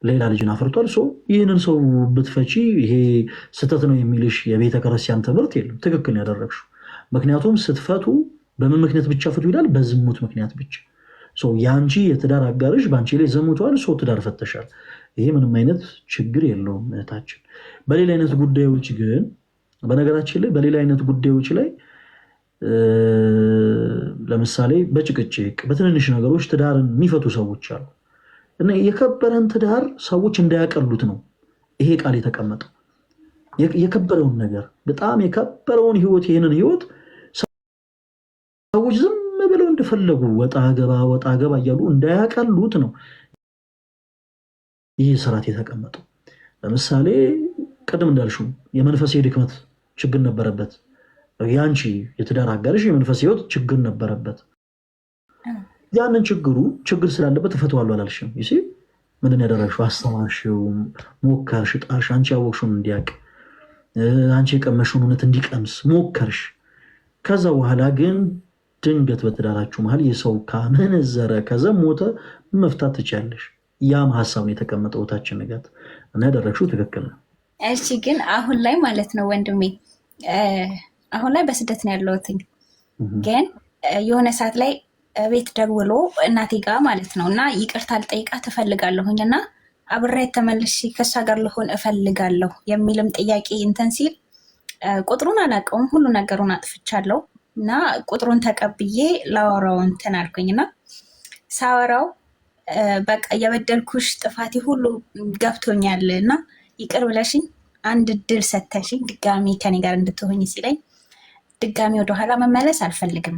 ሌላ ልጅን አፍርቷል። ይህንን ሰው ብትፈቺ ይሄ ስህተት ነው የሚልሽ የቤተ ክርስቲያን ትምህርት የለም። ትክክል ያደረግሽው። ምክንያቱም ስትፈቱ በምን ምክንያት ብቻ ፍቱ ይላል? በዝሙት ምክንያት ብቻ። የአንቺ የትዳር አጋርሽ በአንቺ ላይ ዘሙቷል፣ ትዳር ፈተሻል። ይሄ ምንም አይነት ችግር የለውም እህታችን። በሌላ አይነት ጉዳዮች ግን በነገራችን ላይ በሌላ አይነት ጉዳዮች ላይ ለምሳሌ በጭቅጭቅ በትንንሽ ነገሮች ትዳርን የሚፈቱ ሰዎች አሉ እና የከበረን ትዳር ሰዎች እንዳያቀሉት ነው ይሄ ቃል የተቀመጠው። የከበረውን ነገር በጣም የከበረውን ህይወት ይህንን ህይወት ሰዎች ዝም ብለው እንደፈለጉ ወጣ ገባ እያሉ እንዳያቀሉት ነው ይህ ስርዓት የተቀመጠው። ለምሳሌ ቅድም እንዳልሽው የመንፈሳዊ ድክመት ችግር ነበረበት። ያንቺ የትዳር አጋርሽ የመንፈስ ህይወት ችግር ነበረበት። ያንን ችግር ስላለበት እፈተዋለሁ አላልሽም። ይሲ ምንድን ያደረግሽው? አስተማርሽው፣ ሞከርሽ፣ ጣርሽ። አንቺ ያወቅሽውን እንዲያውቅ፣ አንቺ የቀመሽውን እውነት እንዲቀምስ ሞከርሽ። ከዛ በኋላ ግን ድንገት በትዳራችሁ መሀል የሰው ካመነዘረ ከዘሞተ መፍታት ትችያለሽ። ያም ሀሳብ ነው የተቀመጠው ታችን ንጋት እና ያደረግሽው ትክክል ነው። እሺ ግን አሁን ላይ ማለት ነው ወንድሜ አሁን ላይ በስደት ነው ያለሁት። ግን የሆነ ሰዓት ላይ ቤት ደውሎ እናቴ ጋር ማለት ነው እና ይቅርታ ልጠይቃት እፈልጋለሁኝ እና አብሬያት ተመልሼ ከእሷ ጋር ልሆን እፈልጋለሁ የሚልም ጥያቄ እንትን ሲል ቁጥሩን አላውቀውም፣ ሁሉ ነገሩን አጥፍቻለሁ እና ቁጥሩን ተቀብዬ ላወራው እንትን አልኩኝ እና ሳወራው በቃ የበደልኩሽ ጥፋቴ ሁሉ ገብቶኛል እና ይቅር ብለሽኝ አንድ እድል ሰተሽኝ ድጋሚ ከኔ ጋር እንድትሆኝ ሲለኝ ድጋሚ ወደኋላ መመለስ አልፈልግም፣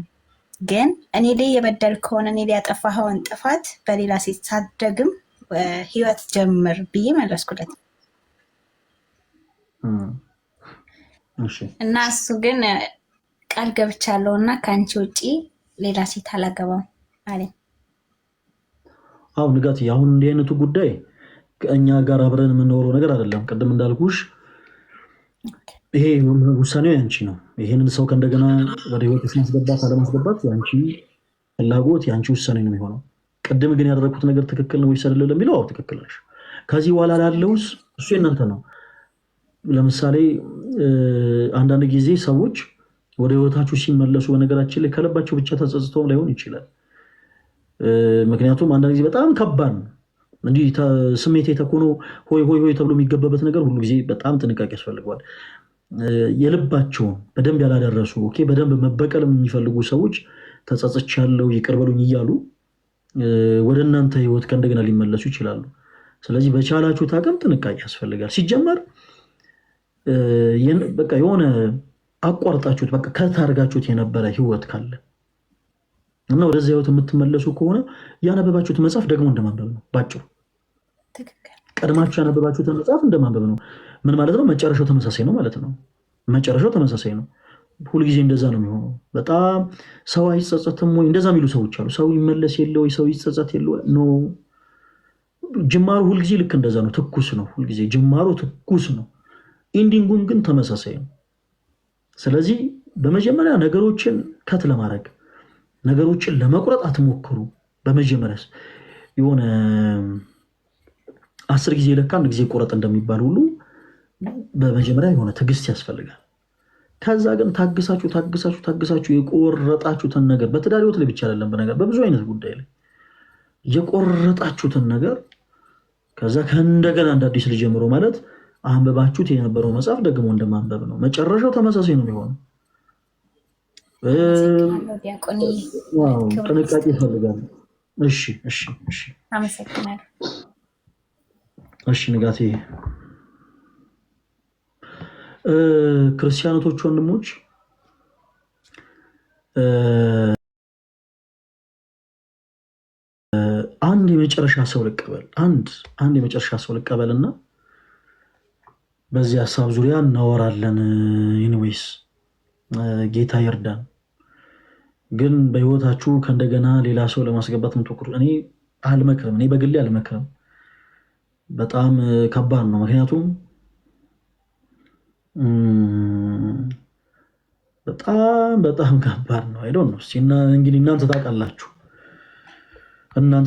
ግን እኔ ላይ የበደል ከሆነ እኔ ላይ ያጠፋኸውን ጥፋት በሌላ ሴት ሳትደግም ህይወት ጀምር ብዬ መለስኩለት እና እሱ ግን ቃል ገብቻለሁ እና ከአንቺ ውጭ ሌላ ሴት አላገባም አለኝ። አሁን ንጋት አሁን እንዲህ አይነቱ ጉዳይ ከእኛ ጋር አብረን የምንኖረው ነገር አይደለም። ቅድም እንዳልኩሽ ይሄ ውሳኔው ያንቺ ነው። ይሄንን ሰው ከእንደገና ወደ ህይወትሽ ማስገባት አለማስገባት ያንቺ ፍላጎት ያንቺ ውሳኔ ነው የሚሆነው። ቅድም ግን ያደረኩት ነገር ትክክል ነው ወይስ አይደለም ለሚለው አዎ ትክክል ነሽ። ከዚህ በኋላ ላለውስ እሱ የእናንተ ነው። ለምሳሌ አንዳንድ ጊዜ ሰዎች ወደ ህይወታችሁ ሲመለሱ በነገራችን ላይ ከልባቸው ብቻ ተጸጽተው ላይሆን ይችላል። ምክንያቱም አንዳንድ ጊዜ በጣም ከባድ ነው እንዲህ ስሜት የተኮኖ ሆይ ሆይ ሆይ ተብሎ የሚገባበት ነገር ሁሉ ጊዜ በጣም ጥንቃቄ ያስፈልገዋል። የልባቸውን በደንብ ያላደረሱ በደንብ መበቀል የሚፈልጉ ሰዎች ተጸጽቻለሁ ይቅር በሉኝ እያሉ ወደ እናንተ ህይወት ከእንደገና ሊመለሱ ይችላሉ። ስለዚህ በቻላችሁት አቅም ጥንቃቄ ያስፈልጋል። ሲጀመር በቃ የሆነ አቋርጣችሁት በቃ ከታርጋችሁት የነበረ ህይወት ካለ እና ወደዚያ ህይወት የምትመለሱ ከሆነ ያነበባችሁት መጽሐፍ ደግሞ እንደማንበብ ነው። ባጭሩ ቀድማችሁ ያነበባችሁትን መጽሐፍ እንደማንበብ ነው። ምን ማለት ነው? መጨረሻው ተመሳሳይ ነው ማለት ነው። መጨረሻው ተመሳሳይ ነው። ሁልጊዜ እንደዛ ነው የሚሆነው። በጣም ሰው አይጸጸትም ወይ እንደዛ የሚሉ ሰዎች አሉ። ሰው ይመለስ የለ ወይ ሰው ይጸጸት የለ ወይ ኖ። ጅማሩ ሁልጊዜ ልክ እንደዛ ነው። ትኩስ ነው። ሁልጊዜ ጅማሩ ትኩስ ነው። ኢንዲንጉን ግን ተመሳሳይ ነው። ስለዚህ በመጀመሪያ ነገሮችን ከት ለማድረግ ነገሮችን ለመቁረጥ አትሞክሩ። በመጀመሪያ የሆነ 10 ጊዜ ለካ 1 ጊዜ ቁረጥ እንደሚባል ሁሉ በመጀመሪያ የሆነ ትዕግስት ያስፈልጋል። ከዛ ግን ታግሳችሁ የቆረጣችሁትን ነገር በትዳር ህይወት ላይ ብቻ አይደለም፣ በነገር በብዙ አይነት ጉዳይ ላይ የቆረጣችሁትን ነገር ከዛ ከእንደገና እንደ አዲስ ልጀምሮ ማለት አንብባችሁት የነበረው መጽሐፍ ደግሞ እንደማንበብ ነው። መጨረሻው ተመሳሳይ ነው የሚሆነው። ጥንቃቄ ይፈልጋል። እሺ አመሰግናለሁ። እሺ ንጋቴ፣ ክርስቲያኖቶች ወንድሞች አንድ የመጨረሻ ሰው ልቀበል አንድ የመጨረሻ ሰው ልቀበልና በዚህ ሀሳብ ዙሪያ እናወራለን። ኢኒዌይስ ጌታ ይርዳን። ግን በህይወታችሁ ከእንደገና ሌላ ሰው ለማስገባት የምትሞክሩ እኔ አልመክርም። እኔ በግሌ አልመክርም። በጣም ከባድ ነው። ምክንያቱም በጣም ከባድ ነው። አይዶን ነው። እንግዲህ እናንተ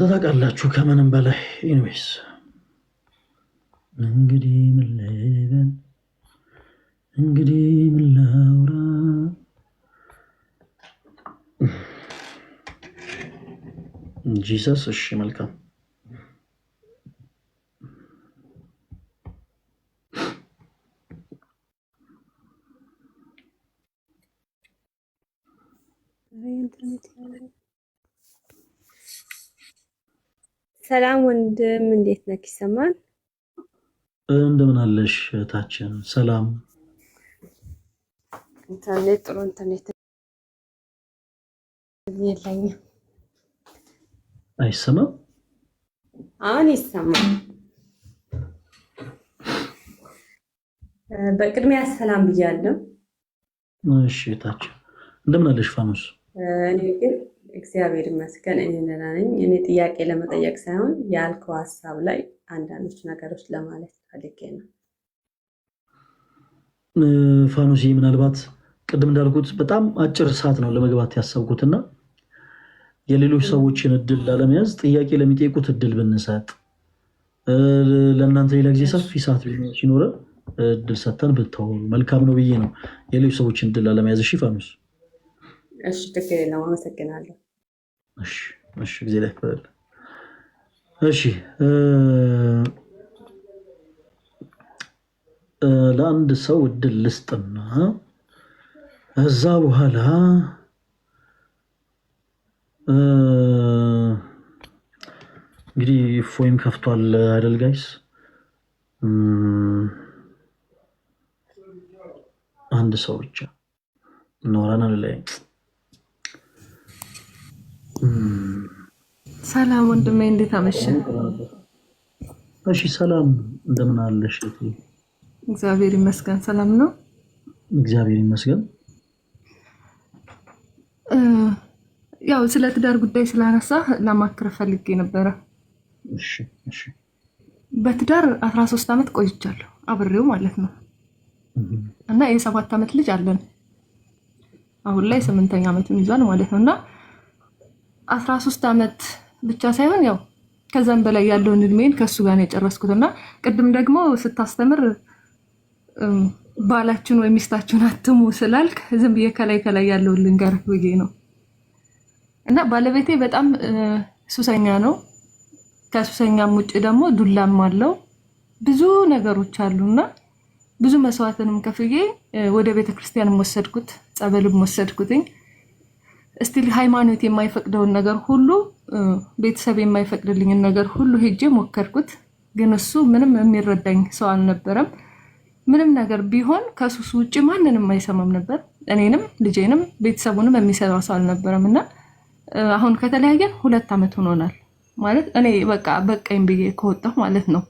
ታውቃላችሁ ከምንም በላይ። ኢኒዌይስ እንግዲህ ምን ልበል፣ እንግዲህ ምን ላውራ። ጂሰስ። እሺ መልካም። ሰላም ወንድም፣ እንዴት ነህ? ይሰማል? እንደምን አለሽ እህታችን? ሰላም። ኢንተርኔት ጥሩ ኢንተርኔት የለኝም። አይሰማም? አሁን ይሰማል። በቅድሚያ ሰላም ብያለሁ። እሺ እህታችን እንደምን አለሽ? ፋኖስ። እኔ ግን እግዚአብሔር ይመስገን እኔ ደህና ነኝ። እኔ ጥያቄ ለመጠየቅ ሳይሆን ያልከው ሀሳብ ላይ አንዳንዶች ነገሮች ለማለት ፈልጌ ነው። ፋኖስ ምናልባት ቅድም እንዳልኩት በጣም አጭር ሰዓት ነው ለመግባት ያሰብኩትና የሌሎች ሰዎችን እድል ላለመያዝ ጥያቄ ለሚጠይቁት እድል ብንሰጥ ለእናንተ ሌላ ጊዜ ሰፊ ሰዓት ሲኖረ እድል ሰጥተን ብትተው መልካም ነው ብዬ ነው የሌሎች ሰዎችን እድል ላለመያዝ። እሺ ፋኑስ? እሺ ችግር የለውም። አመሰግናለሁ። እሺ ጊዜ ላይ ክብረል። እሺ ለአንድ ሰው እድል ልስጥና እዛ በኋላ እንግዲህ ፎይም ከፍቷል አይደል ጋይስ? አንድ ሰው ብቻ ኖራና ላይ ሰላም ወንድሜ፣ እንዴት አመሸ? እሺ ሰላም፣ እንደምን አለሽ? እግዚአብሔር ይመስገን ሰላም ነው። እግዚአብሔር ይመስገን። ያው ስለ ትዳር ጉዳይ ስላነሳ ለማክረ ፈልጌ ነበረ። እሺ በትዳር 13 ዓመት ቆይቻለሁ አብሬው ማለት ነው። እና የ7 ዓመት ልጅ አለን። አሁን ላይ 8ኛ ዓመቱን ይዟል ማለት ነው። እና 13 ዓመት ብቻ ሳይሆን ያው ከዛም በላይ ያለውን እድሜን ከሱ ጋር ነው የጨረስኩት። እና ቅድም ደግሞ ስታስተምር ባላችሁን ወይ ሚስታችሁን አትሙ ስላልክ ዝም ብዬ ከላይ ያለውን ልንገርህ ብዬ ነው። እና ባለቤቴ በጣም ሱሰኛ ነው። ከሱሰኛም ውጭ ደግሞ ዱላም አለው። ብዙ ነገሮች አሉና ብዙ መስዋዕትንም ከፍዬ ወደ ቤተክርስቲያንም ወሰድኩት፣ ጸበልም ወሰድኩትኝ። እስቲል ሃይማኖት የማይፈቅደውን ነገር ሁሉ ቤተሰብ የማይፈቅድልኝን ነገር ሁሉ ሄጄ ሞከርኩት። ግን እሱ ምንም የሚረዳኝ ሰው አልነበረም። ምንም ነገር ቢሆን ከሱስ ውጭ ማንንም አይሰማም ነበር። እኔንም ልጄንም ቤተሰቡንም የሚሰራ ሰው አልነበረም። እና አሁን ከተለያየን 2 ዓመት ሆኖናል። ማለት እኔ በቃኝ ብዬ ከወጣሁ ማለት ነው።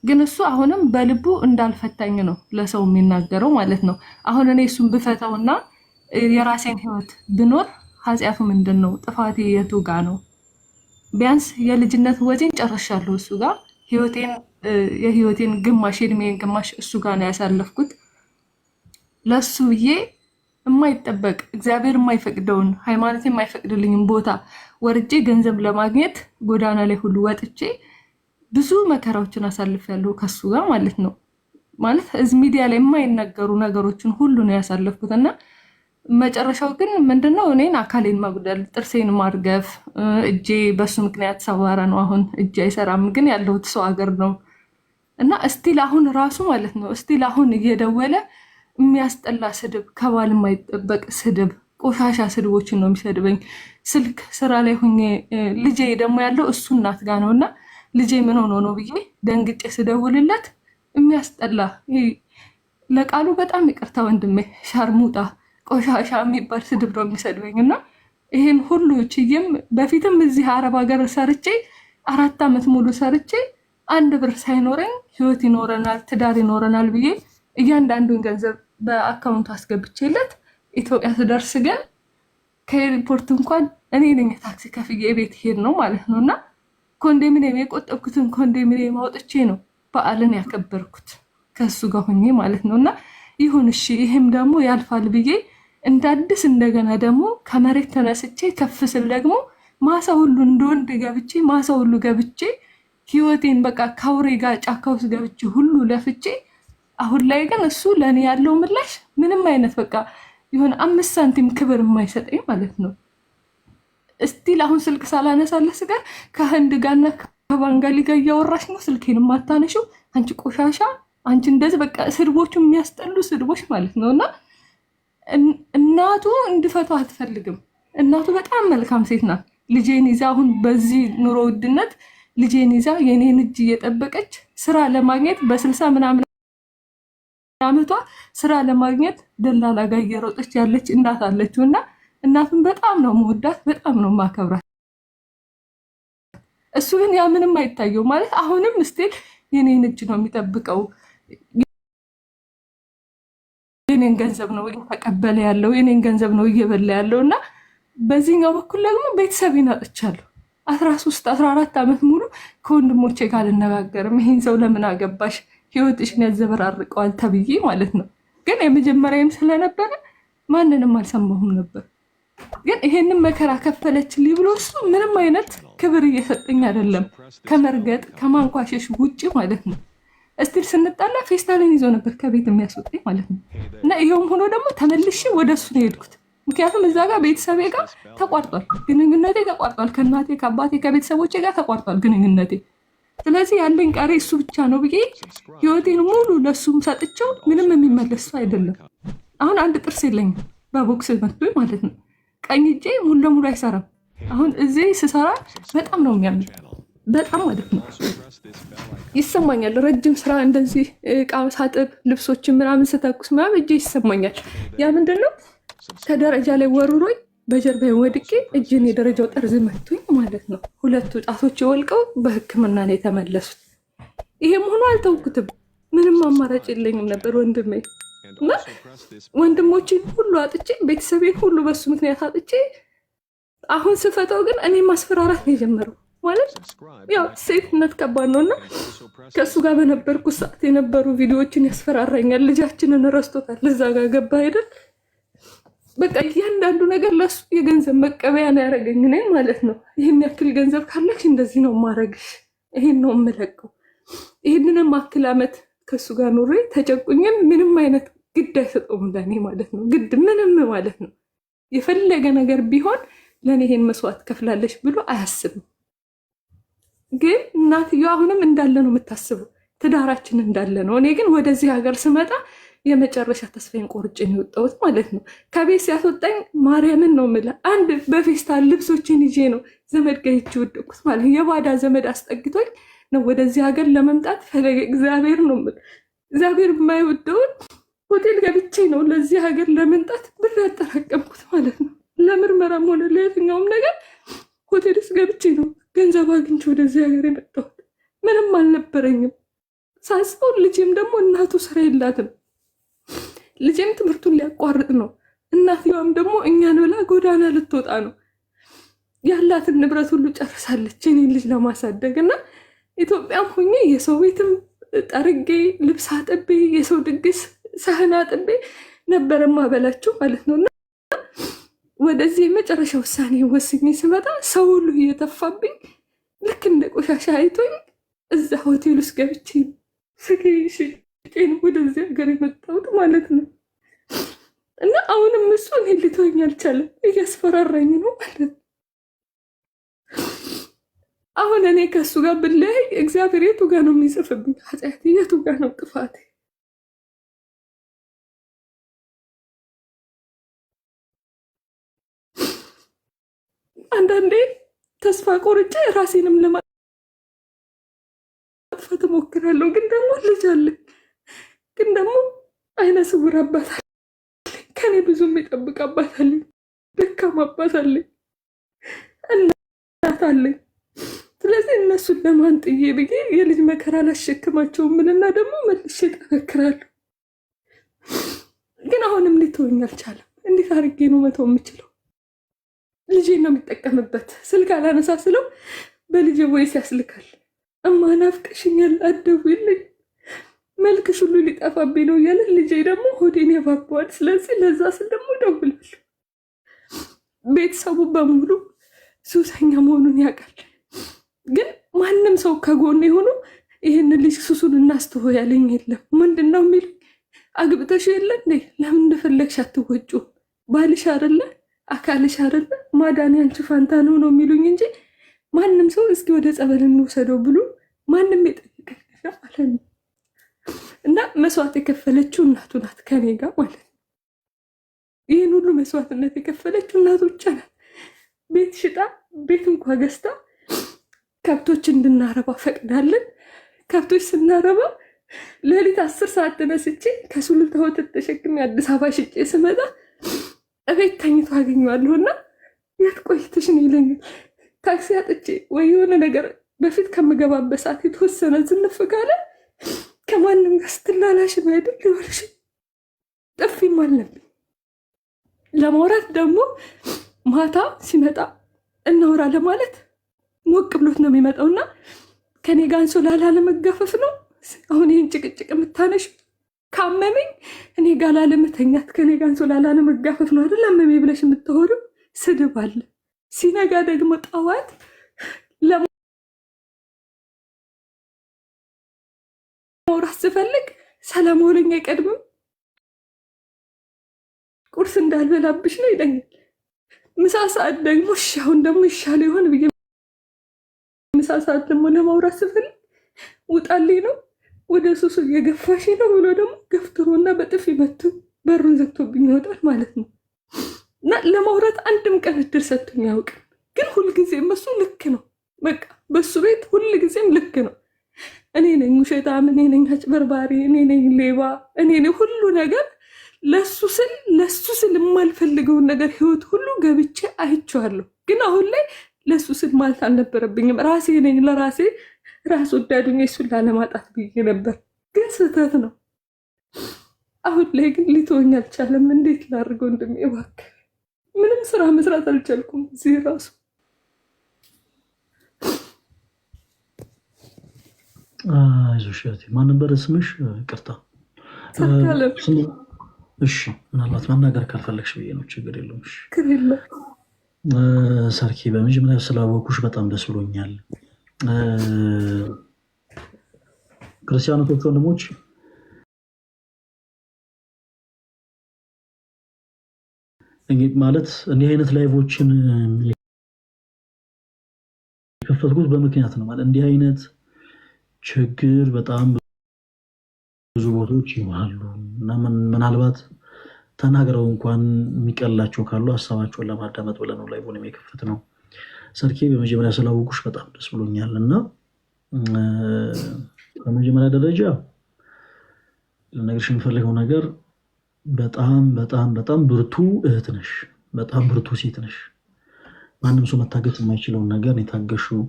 ግን እሱ አሁንም በልቡ እንዳልፈታኝ ነው ለሰው የሚናገረው ማለት ነው። አሁን እኔ እሱን ብፈታውና የራሴን ህይወት ብኖር ኃጢአቱ ምንድን ነው? ጥፋቴ የቱ ጋ ነው? ቢያንስ የልጅነት ህይወቴን ጨርሻለሁ እሱ ጋር። የህይወቴን ግማሽ የእድሜን ግማሽ እሱ ጋር ነው ያሳለፍኩት። ለሱ ብዬ የማይጠበቅ እግዚአብሔር የማይፈቅደውን ሃይማኖት የማይፈቅድልኝን ቦታ ወርጄ ገንዘብ ለማግኘት ጎዳና ላይ ሁሉ ወጥቼ ብዙ መከራዎችን አሳልፌያለሁ ከሱ ጋር ማለት ነው። ማለት እዚህ ሚዲያ ላይ የማይነገሩ ነገሮችን ሁሉ ነው ያሳለፍኩት። እና መጨረሻው ግን ምንድነው? እኔን አካሌን መጉደል፣ ጥርሴን ማርገፍ፣ እጄ በሱ ምክንያት ሰባራ ነው። አሁን እጄ አይሰራም፣ ግን ያለሁት ሰው ሀገር ነው። እና እስቲል አሁን ራሱ ማለት ነው እስቲል አሁን እየደወለ የሚያስጠላ ስድብ፣ ከባል የማይጠበቅ ስድብ፣ ቆሻሻ ስድቦችን ነው የሚሰድበኝ። ስልክ ስራ ላይ ሁኜ ልጄ ደግሞ ያለው እሱ እናት ጋር ነውና ልጄ ምን ሆኖ ነው ብዬ ደንግጬ ስደውልለት የሚያስጠላ ለቃሉ በጣም ይቅርታ ወንድሜ፣ ሻርሙጣ፣ ቆሻሻ የሚባል ስድብ ነው የሚሰድበኝ። እና ይሄን ሁሉ ችዬም በፊትም እዚህ አረብ ሀገር ሰርቼ 4 ዓመት ሙሉ ሰርቼ 1 ብር ሳይኖረኝ ህይወት ይኖረናል ትዳር ይኖረናል ብዬ እያንዳንዱን ገንዘብ በአካውንቱ አስገብቼለት ኢትዮጵያ ስደርስ ግን ከኤርፖርት እንኳን እኔ ነኝ ታክሲ ከፍዬ ቤት ሄድ ነው ማለት ነው። እና ኮንዶሚኒየም የቆጠብኩትን ኮንዶሚኒየም አውጥቼ ነው በዓልን ያከበርኩት ከሱ ጋር ሆኜ ማለት ነው። እና ይሁን እሺ ይሄም ደግሞ ያልፋል ብዬ እንዳድስ እንደገና ደግሞ ከመሬት ተነስቼ ከፍ ስል ደግሞ ማሳ ሁሉ እንደወንድ ገብቼ ማሳ ሁሉ ገብቼ ህይወቴን በቃ ካውሬ ጋር ጫካ ውስጥ ገብቼ ሁሉ ለፍቼ አሁን ላይ ግን እሱ ለኔ ያለው ምላሽ ምንም አይነት በቃ ይሁን 5 ሳንቲም ክብር የማይሰጠኝ ማለት ነው። እስቲል አሁን ስልክ ሳላነሳለስ ጋር ከህንድ ጋርና ከባንጋሊ ጋር እያወራሽ ነው ስልኬን ማታነሽው አንቺ ቆሻሻ፣ አንቺ እንደዚህ በቃ ስድቦቹ የሚያስጠሉ ስድቦች ማለት ነው። እና እናቱ እንድፈቷ አትፈልግም። እናቱ በጣም መልካም ሴት ናት። ልጄን ይዛ አሁን በዚህ ኑሮ ውድነት ልጄን ይዛ የኔን እጅ እየጠበቀች ስራ ለማግኘት በ60 ምናምን ዓመቷ ስራ ለማግኘት ደላላ ጋር እየሮጠች ያለች እናት አለችው። እና እናቱን በጣም ነው መወዳት፣ በጣም ነው ማከብራት። እሱ ግን ያ ምንም አይታየው ማለት አሁንም ስቲል የኔን እጅ ነው የሚጠብቀው። የኔን ገንዘብ ነው እየተቀበለ ያለው፣ የኔን ገንዘብ ነው እየበላ ያለው። እና በዚህኛው በኩል ደግሞ ቤተሰቤን አጥቻለሁ። 13-14 ዓመት ሙሉ ከወንድሞቼ ጋር አልነጋገርም። ይሄን ሰው ለምን አገባሽ ህይወትሽን ያዘበራርቀዋል ተብዬ ማለት ነው። ግን የመጀመሪያም ስለነበረ ማንንም አልሰማሁም ነበር። ግን ይሄንን መከራ ከፈለችልኝ ብሎ እሱ ምንም አይነት ክብር እየሰጠኝ አይደለም፣ ከመርገጥ ከማንኳሸሽ ውጭ ማለት ነው። እስቲል ስንጣላ ፌስታልን ይዞ ነበር ከቤት የሚያስወጣኝ ማለት ነው። እና ይሄውም ሆኖ ደግሞ ተመልሼ ወደ እሱ ነው የሄድኩት። ምክንያቱም እዛ ጋር ቤተሰቤ ጋር ተቋርጧል፣ ግንኙነቴ ተቋርጧል፣ ከእናቴ ከአባቴ ከቤተሰቦቼ ጋር ተቋርጧል ግንኙነቴ። ስለዚህ ያለኝ ቀሪ እሱ ብቻ ነው ብዬ ህይወቴን ሙሉ ለእሱም ሰጥቼው ምንም የሚመለስ ሰው አይደለም። አሁን አንድ ጥርስ የለኝም በቦክስ መጥቶኝ ማለት ነው። ቀኝ እጄ ሙሉ ለሙሉ አይሰራም። አሁን እዚህ ስሰራ በጣም ነው የሚያምር፣ በጣም ማለት ነው ይሰማኛል። ረጅም ስራ እንደዚህ እቃ ሳጥብ ልብሶችን ምናምን ስተኩስ ምናምን እጄ ይሰማኛል። ያ ምንድነው ከደረጃ ላይ ወሩሮኝ በጀርባ ወድቄ እጅን የደረጃው ጠርዝ መቶኝ ማለት ነው። ሁለቱ ጣቶች ወልቀው በሕክምና ነው የተመለሱት። ይሄም ሆኖ አልተውኩትም። ምንም አማራጭ የለኝም ነበር ወንድሜ እና ወንድሞችን ሁሉ አጥቼ ቤተሰቤን ሁሉ በሱ ምክንያት አጥቼ አሁን ስፈተው ግን እኔ ማስፈራራት ነው የጀመረው። ማለት ያው ሴትነት ከባድ ነው እና ከእሱ ጋር በነበርኩ ሰዓት የነበሩ ቪዲዮዎችን ያስፈራራኛል። ልጃችንን ረስቶታል፣ እዛ ጋር ገባ አይደል? በቃ እያንዳንዱ ነገር ለሱ የገንዘብ መቀበያ ነው ያደረገኝ እኔን ማለት ነው። ይህን ያክል ገንዘብ ካለች እንደዚህ ነው ማረግሽ፣ ይሄን ነው የምለቀው። ይህንንም አክል ዓመት ከእሱ ጋር ኑሬ ተጨቁኝም ምንም አይነት ግድ አይሰጠውም ለእኔ ማለት ነው። ግድ ምንም ማለት ነው። የፈለገ ነገር ቢሆን ለእኔ ይሄን መስዋዕት ከፍላለች ብሎ አያስብም። ግን እናትዮ አሁንም እንዳለ ነው የምታስበው፣ ትዳራችን እንዳለ ነው። እኔ ግን ወደዚህ ሀገር ስመጣ የመጨረሻ ተስፋዬን ቆርጬ ነው የወጣሁት ማለት ነው። ከቤት ሲያስወጣኝ ማርያምን ነው የምልህ፣ አንድ በፌስታል ልብሶችን ይዤ ነው ዘመድ ጋር ይዤ ወደቅኩት ማለት ነው። የባዳ ዘመድ አስጠግቶኝ ነው ወደዚህ ሀገር ለመምጣት ፈለገ እግዚአብሔር ነው የምልህ። እግዚአብሔር የማይወደውን ሆቴል ገብቼ ነው ለዚህ ሀገር ለመምጣት ብር ያጠራቀምኩት ማለት ነው። ለምርመራም ሆነ ለየትኛውም ነገር ሆቴል ውስጥ ገብቼ ነው ገንዘብ አግኝቼ ወደዚህ ሀገር የመጣሁት። ምንም አልነበረኝም። ሳስበው ልጄም ደግሞ እናቱ ስራ የላትም። ልጄም ትምህርቱን ሊያቋርጥ ነው። እናትየዋም ደግሞ እኛን ብላ ጎዳና ልትወጣ ነው። ያላትን ንብረት ሁሉ ጨርሳለች እኔን ልጅ ለማሳደግ እና ኢትዮጵያም ሆኜ የሰው ቤትም ጠርጌ ልብስ አጥቤ የሰው ድግስ ሳህን አጥቤ ነበረ ማበላቸው ማለት ነው። እና ወደዚህ የመጨረሻ ውሳኔ ወስኜ ስመጣ ሰው ሁሉ እየተፋብኝ ልክ እንደ ቆሻሻ አይቶኝ እዛ ሆቴል ውስጥ ገብቼ ሽጬን ወደዚህ ሀገር የመጣሁት ማለት ነው። እና አሁንም እሱ እኔ ሊተወኝ አልቻለም፣ እያስፈራራኝ ነው ማለት ነው። አሁን እኔ ከእሱ ጋር ብለያይ እግዚአብሔር የቱ ጋር ነው የሚጽፍብኝ ኃጢአቴ? የቱ ጋር ነው ጥፋቴ? አንዳንዴ ተስፋ ቆርጬ ራሴንም ለማጥፋት እሞክራለሁ። ግን ደግሞ ልጅ አለኝ፣ ግን ደግሞ አይነ ስውር አባት አለኝ፣ ከኔ ብዙ የሚጠብቅ አባት አለኝ፣ ደካማ አባት አለኝ፣ እናት አለኝ። ስለዚህ እነሱን ለማን ጥዬ ብዬ የልጅ መከራ ላሸክማቸውም ምንና ደግሞ መልሼ እጠነክራለሁ። ግን አሁንም ሊተወኝ አልቻለም። እንዴት አድርጌ ነው መተው የምችለው? ልጄ ነው የሚጠቀምበት። ስልክ አላነሳ ስለው በልጄ ወይስ ያስልካል። እማ ናፍቀሽኛል አትደውይልኝ፣ መልክሽ ሁሉ ሊጠፋብኝ ነው እያለ ልጄ ደግሞ ሆዴን ያባባዋል። ስለዚህ ለዛ ስል ደግሞ እደውላለሁ። ቤተሰቡ በሙሉ ሱሰኛ መሆኑን ያውቃል። ግን ማንም ሰው ከጎን የሆኑ ይህን ልጅ ሱሱን እናስተሆ ያለኝ የለም። ምንድን ነው የሚሉኝ? አግብተሽ የለ እንዴ? ለምን እንደፈለግሽ አትወጪውም? ባልሽ አይደለ? አካልሽ አይደለ? ማዳን ያንቺ ፋንታ ነው ነው የሚሉኝ እንጂ ማንም ሰው እስኪ ወደ ጸበል እንውሰደው ብሎ ማንም የጠየቀኝ ማለት ነው። እና መስዋዕት የከፈለችው እናቱ ናት ከኔ ጋር ማለት ነው። ይህን ሁሉ መስዋዕትነት የከፈለችው እናቱ ብቻ ናት። ቤት ሽጣ ቤት እንኳ ገዝታ ከብቶች እንድናረባ ፈቅዳለን። ከብቶች ስናረባ ሌሊት 10 ሰዓት ተነስቼ ከሱሉልታ ወተት ተሸክሜ አዲስ አበባ ሽጬ ስመጣ እቤት ተኝቶ አገኘዋለሁ እና የት ቆይተሽ ነው ይለኛል። ታክሲ አጥቼ ወይ የሆነ ነገር በፊት ከምገባበት ሰዓት የተወሰነ ዝንፍ ካለ ከማንም ጋር ስትላላሽ ነው አይደል ሊሆንሽ ጥፊም አለብኝ። ለማውራት ደግሞ ማታ ሲመጣ እናውራ ለማለት ሞቅ ብሎት ነው የሚመጣውና ከኔ ጋር አንሶ ላለመጋፈፍ ነው። አሁን ይህን ጭቅጭቅ የምታነሽ ካመመኝ እኔ ጋር ላለመተኛት ከኔ ጋር አንሶላ ላለመጋፈፍ ነው አይደል አመሜ ብለሽ የምታወሪው? ስድብ አለ። ሲነጋ ደግሞ ጠዋት ለማውራት ስፈልግ ሰላም ወለኛ አይቀድምም። ቁርስ እንዳልበላብሽ ነው ይለኛል። ምሳ ሰዓት ደግሞ እሺ አሁን ደግሞ ይሻል ይሆን ብዬ ምሳ ሰዓት ደግሞ ለማውራት ስፈልግ ውጣልኝ ነው ወደ ሱሱ እየገፋሽ ነው ብሎ ደግሞ ገፍትሮና በጥፊ መቶ በሩን ዘግቶብኝ ይወጣል ማለት ነው። እና ለማውራት አንድም ቀን እድል ሰጥቶኝ አያውቅም። ግን ሁልጊዜም እሱ ልክ ነው። በቃ በሱ ቤት ሁልጊዜም ልክ ነው። እኔ ነኝ ውሸታም፣ እኔ ነኝ አጭበርባሪ፣ እኔ ነኝ ሌባ፣ እኔ ነኝ ሁሉ ነገር። ለሱ ስል የማልፈልገውን ነገር ህይወት ሁሉ ገብቼ አይቼዋለሁ። ግን አሁን ላይ ለሱ ስል ማለት አልነበረብኝም። ራሴ ነኝ ለራሴ ራስ ወዳዱኝ እሱን ላለማጣት ብዬ ነበር። ግን ስህተት ነው። አሁን ላይ ግን ሊተወኝ አልቻለም። እንዴት ላድርገው? ወንድሜ እባክህ። ምንም ስራ መስራት አልቻልኩም። እዚህ ራሱ አይዞሽ እህቴ። ማን ነበረ ስምሽ? ይቅርታ። ሰርካለም። እሺ፣ ምናልባት መናገር ካልፈለግሽ ብዬ ነው። ችግር የለውም። እሺ ሰርኬ፣ በመጀመሪያ ስላወኩሽ በጣም ደስ ብሎኛል። ክርስቲያኖቶች ወንድሞች ማለት እንዲህ አይነት ላይቮችን የከፈትኩት በምክንያት ነው። ማለት እንዲህ አይነት ችግር በጣም ብዙ ቦታዎች ይኖራሉ እና ምናልባት ተናግረው እንኳን የሚቀላቸው ካሉ ሀሳባቸውን ለማዳመጥ ብለን ነው ላይቭን የከፈት ነው። ሰርኬ፣ በመጀመሪያ ስላወቁሽ በጣም ደስ ብሎኛል እና በመጀመሪያ ደረጃ ልነግርሽ የምፈልገው ነገር በጣም በጣም በጣም ብርቱ እህት ነሽ። በጣም ብርቱ ሴት ነሽ። ማንም ሰው መታገት የማይችለውን ነገር የታገሽው።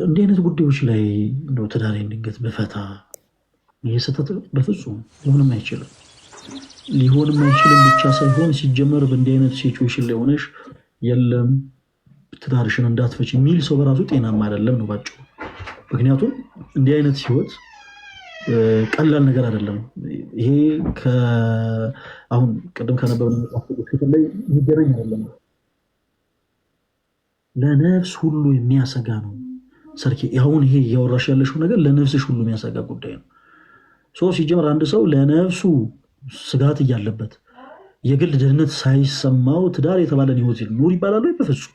እንዲህ አይነት ጉዳዮች ላይ እንደው ትዳሬን ድንገት ብፈታ ይህ ስህተት በፍጹም ሊሆንም አይችልም። ሊሆንም አይችልም ብቻ ሳይሆን ሲጀመር በእንዲህ አይነት ሲቹዌሽን ላይ ሆነሽ የለም ትዳርሽን እንዳትፈች የሚል ሰው በራሱ ጤናማ አይደለም ነው ባጭሩ። ምክንያቱም እንዲህ አይነት ህይወት ቀላል ነገር አይደለም። ይሄ አሁን ቅድም ከነበብን መጽሐፍ ቅዱስ ላይ የሚደረግ አይደለም። ለነፍስ ሁሉ የሚያሰጋ ነው። ሰርኬ፣ አሁን ይሄ እያወራሽ ያለሽው ነገር ለነፍስሽ ሁሉ የሚያሰጋ ጉዳይ ነው። ሲጀመር አንድ ሰው ለነፍሱ ስጋት እያለበት የግል ደህንነት ሳይሰማው ትዳር የተባለን ህይወት ኑር ይባላል ወይ? በፍጹም።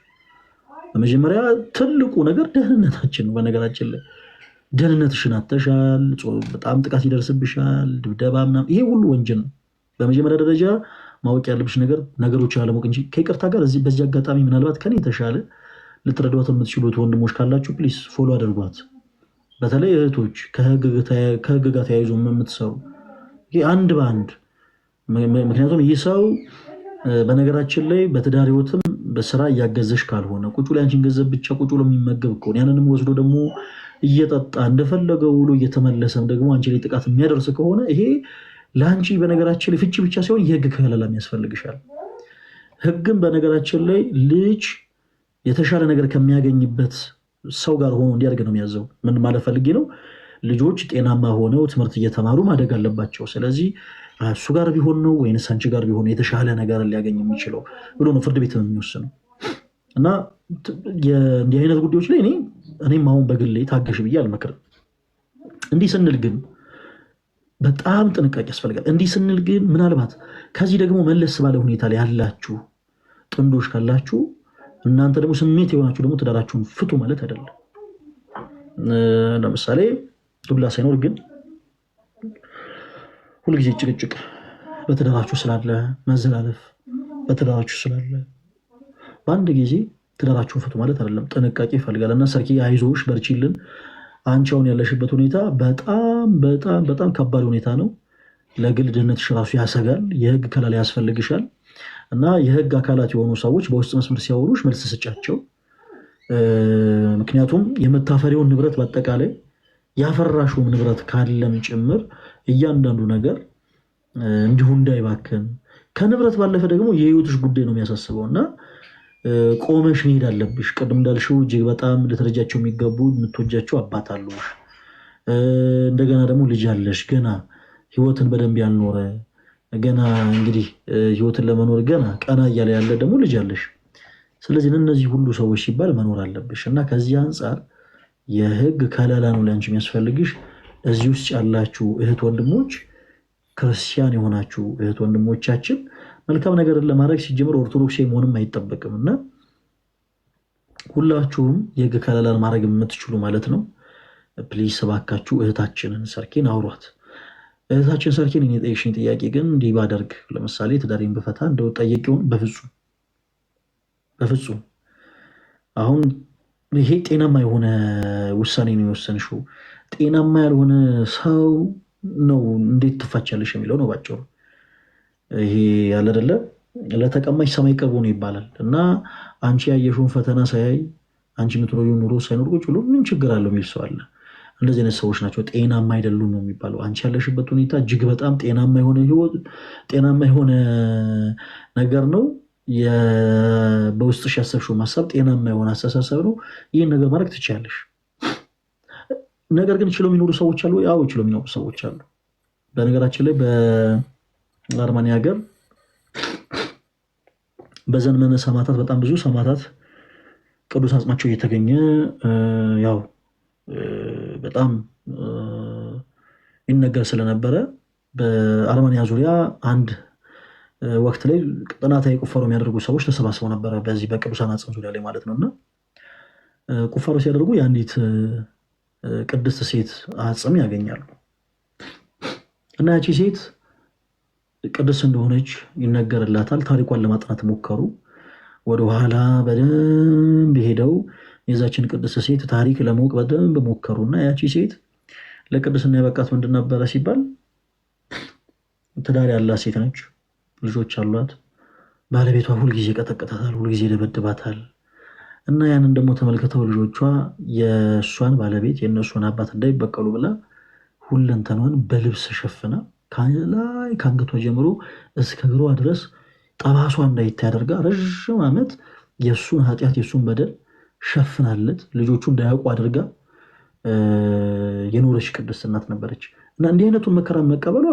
በመጀመሪያ ትልቁ ነገር ደህንነታችን ነው። በነገራችን ላይ ደህንነትሽን አተሻል፣ በጣም ጥቃት ይደርስብሻል፣ ድብደባ ምናምን፣ ይሄ ሁሉ ወንጀል ነው። በመጀመሪያ ደረጃ ማወቅ ያለብሽ ነገሮች አለማወቅ እንጂ። ከይቅርታ ጋር በዚህ አጋጣሚ ምናልባት ከኔ የተሻለ ልትረዷት የምትችሉት ወንድሞች ካላችሁ ፕሊስ ፎሎ አድርጓት። በተለይ እህቶች ከህግ ጋር ተያይዞ የምትሰሩ አንድ በአንድ ምክንያቱም ይህ ሰው በነገራችን ላይ በትዳር ህይወትም በስራ እያገዘሽ ካልሆነ ቁጭ ላይ አንቺን ገንዘብ ብቻ ቁጭ ብሎ የሚመገብ ከሆነ ያንንም ወስዶ ደግሞ እየጠጣ እንደፈለገው ውሎ እየተመለሰም ደግሞ አንቺ ላይ ጥቃት የሚያደርስ ከሆነ ይሄ ለአንቺ በነገራችን ላይ ፍቺ ብቻ ሳይሆን የህግ ከለላም ያስፈልግሻል። ህግም በነገራችን ላይ ልጅ የተሻለ ነገር ከሚያገኝበት ሰው ጋር ሆኖ እንዲያድግ ነው የሚያዘው። ምን ማለት ፈልጌ ነው? ልጆች ጤናማ ሆነው ትምህርት እየተማሩ ማደግ አለባቸው። ስለዚህ እሱ ጋር ቢሆን ነው ወይንስ አንቺ ጋር ቢሆን የተሻለ ነገር ሊያገኝ የሚችለው ብሎ ነው ፍርድ ቤት የሚወስነው። እና እንዲህ አይነት ጉዳዮች ላይ እኔም አሁን በግሌ ታገሽ ብዬ አልመክርም። እንዲህ ስንል ግን በጣም ጥንቃቄ ያስፈልጋል። እንዲህ ስንል ግን ምናልባት ከዚህ ደግሞ መለስ ባለ ሁኔታ ላይ ያላችሁ ጥንዶች ካላችሁ እናንተ ደግሞ ስሜት የሆናችሁ ደግሞ ትዳራችሁን ፍቱ ማለት አይደለም። ለምሳሌ ዱላ ሳይኖር ግን ሁልጊዜ ጭቅጭቅ በትዳራችሁ ስላለ፣ መዘላለፍ በትዳራችሁ ስላለ በአንድ ጊዜ ትዳራችሁን ፍቱ ማለት አይደለም። ጥንቃቄ ይፈልጋል እና ሰርኪ፣ አይዞሽ፣ በርቺልን። አንቺ አሁን ያለሽበት ሁኔታ በጣም በጣም በጣም ከባድ ሁኔታ ነው። ለግል ደህንነትሽ ራሱ ያሰጋል። የህግ ከለላ ያስፈልግሻል እና የህግ አካላት የሆኑ ሰዎች በውስጥ መስመር ሲያወሩሽ መልስ ስጫቸው። ምክንያቱም የምታፈሪውን ንብረት በአጠቃላይ ያፈራሽውም ንብረት ካለም ጭምር እያንዳንዱ ነገር እንዲሁ እንዳይባክን ከንብረት ባለፈ ደግሞ የህይወትሽ ጉዳይ ነው የሚያሳስበው እና ቆመሽ መሄድ አለብሽ። ቅድም እንዳልሽው እጅግ በጣም ልትረጃቸው የሚገቡ የምትወጃቸው አባት አሉሽ። እንደገና ደግሞ ልጅ አለሽ፣ ገና ህይወትን በደንብ ያልኖረ ገና እንግዲህ ህይወትን ለመኖር ገና ቀና እያለ ያለ ደግሞ ልጅ አለሽ። ስለዚህ እነዚህ ሁሉ ሰዎች ሲባል መኖር አለብሽ እና ከዚህ አንጻር የህግ ከለላ ነው ለአንቺ የሚያስፈልግሽ። እዚህ ውስጥ ያላችሁ እህት ወንድሞች፣ ክርስቲያን የሆናችሁ እህት ወንድሞቻችን መልካም ነገርን ለማድረግ ሲጀምር ኦርቶዶክስ መሆንም አይጠበቅም እና ሁላችሁም የህግ ከለላን ማድረግ የምትችሉ ማለት ነው። ፕሊስ እባካችሁ እህታችንን ሰርኬን አውሯት። እህታችን ሰርኬን እኔ ጠየቅሽኝ ጥያቄ ግን እንዲህ ባደርግ ለምሳሌ ትዳሬን ብፈታ እንደው ጠየቂውን በፍጹም አሁን ይሄ ጤናማ የሆነ ውሳኔ ነው የወሰንሽው። ጤናማ ያልሆነ ሰው ነው እንዴት ትፋቻለሽ የሚለው ነው ባጭሩ። ይሄ ያለ አይደለ ለተቀማጭ ሰማይ ቅርቡ ነው ይባላል እና አንቺ ያየሽውን ፈተና ሳያይ አንቺ የምትኖሪውን ኑሮ ሳይኖር ቁጭ ብሎ ምን ችግር አለው የሚል ሰው አለ። እንደዚህ አይነት ሰዎች ናቸው ጤናማ አይደሉም ነው የሚባለው። አንቺ ያለሽበት ሁኔታ እጅግ በጣም ጤናማ የሆነ ህይወት፣ ጤናማ የሆነ ነገር ነው። በውስጥሽ ያሰብሽው ማሰብ ጤናማ የሆነ አስተሳሰብ ነው። ይህን ነገር ማድረግ ትችያለሽ። ነገር ግን ችለው የሚኖሩ ሰዎች አሉ። ያው ችለው የሚኖሩ ሰዎች አሉ። በነገራችን ላይ በአርማንያ ሀገር በዘመነ ሰማዕታት በጣም ብዙ ሰማዕታት ቅዱስ አጽማቸው እየተገኘ ያው በጣም ይነገር ስለነበረ በአርማንያ ዙሪያ አንድ ወቅት ላይ ጥናታዊ ቁፋሮ የሚያደርጉ ሰዎች ተሰባስበው ነበረ፣ በዚህ በቅዱሳን አጽም ዙሪያ ላይ ማለት ነው። እና ቁፋሮ ሲያደርጉ የአንዲት ቅድስት ሴት አጽም ያገኛሉ እና ያቺ ሴት ቅድስት እንደሆነች ይነገርላታል። ታሪኳን ለማጥናት ሞከሩ። ወደኋላ በደንብ ሄደው የዛችን ቅድስት ሴት ታሪክ ለማወቅ በደንብ ሞከሩ እና ያቺ ሴት ለቅድስና ያበቃት ምንድን ነበረ ሲባል ትዳር ያላት ሴት ነች። ልጆች አሏት። ባለቤቷ ሁልጊዜ ቀጠቅጣታል፣ ሁልጊዜ ደበድባታል። እና ያንን ደግሞ ተመልክተው ልጆቿ የእሷን ባለቤት የእነሱን አባት እንዳይበቀሉ ብላ ሁለንተኗን በልብስ ሸፍና ከላይ ከአንገቷ ጀምሮ እስከ እግሯ ድረስ ጠባሷ እንዳይታይ አድርጋ ረዥም ዓመት የእሱን ኃጢአት የእሱን በደል ሸፍናለት ልጆቹ እንዳያውቁ አድርጋ የኖረች ቅድስት እናት ነበረች። እና እንዲህ አይነቱን መከራ መቀበሏ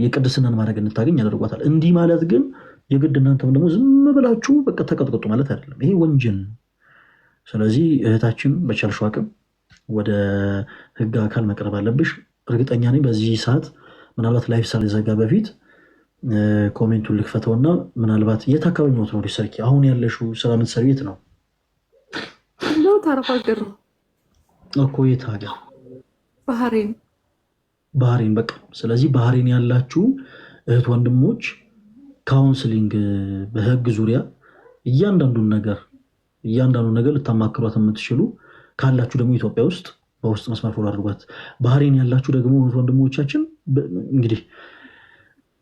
የቅድስናን ማድረግ እንታገኝ ያደርጓታል። እንዲህ ማለት ግን የግድ እናንተም ደግሞ ዝም ብላችሁ በቃ ተቀጥቅጡ ማለት አይደለም። ይሄ ወንጀል። ስለዚህ እህታችን በቻልሽው አቅም ወደ ህግ አካል መቅረብ አለብሽ። እርግጠኛ ነኝ በዚህ ሰዓት ምናልባት ላይፍ ሳልዘጋ በፊት ኮሜንቱን ልክፈተውና ምናልባት የት አካባቢ ነው ትኖሪ ሰርኪ? አሁን ያለሽው ስራ የምትሰሪው የት ነው? አረብ ሀገር ነው እኮ። የት ሀገር? ባህሬን። በቃ ስለዚህ ባህሬን ያላችሁ እህት ወንድሞች ካውንስሊንግ በህግ ዙሪያ እያንዳንዱን ነገር ልታማክሯት የምትችሉ ካላችሁ ደግሞ ኢትዮጵያ ውስጥ በውስጥ መስመር ፎሎ አድርጓት። ባህሬን ያላችሁ ደግሞ እህት ወንድሞቻችን እንግዲህ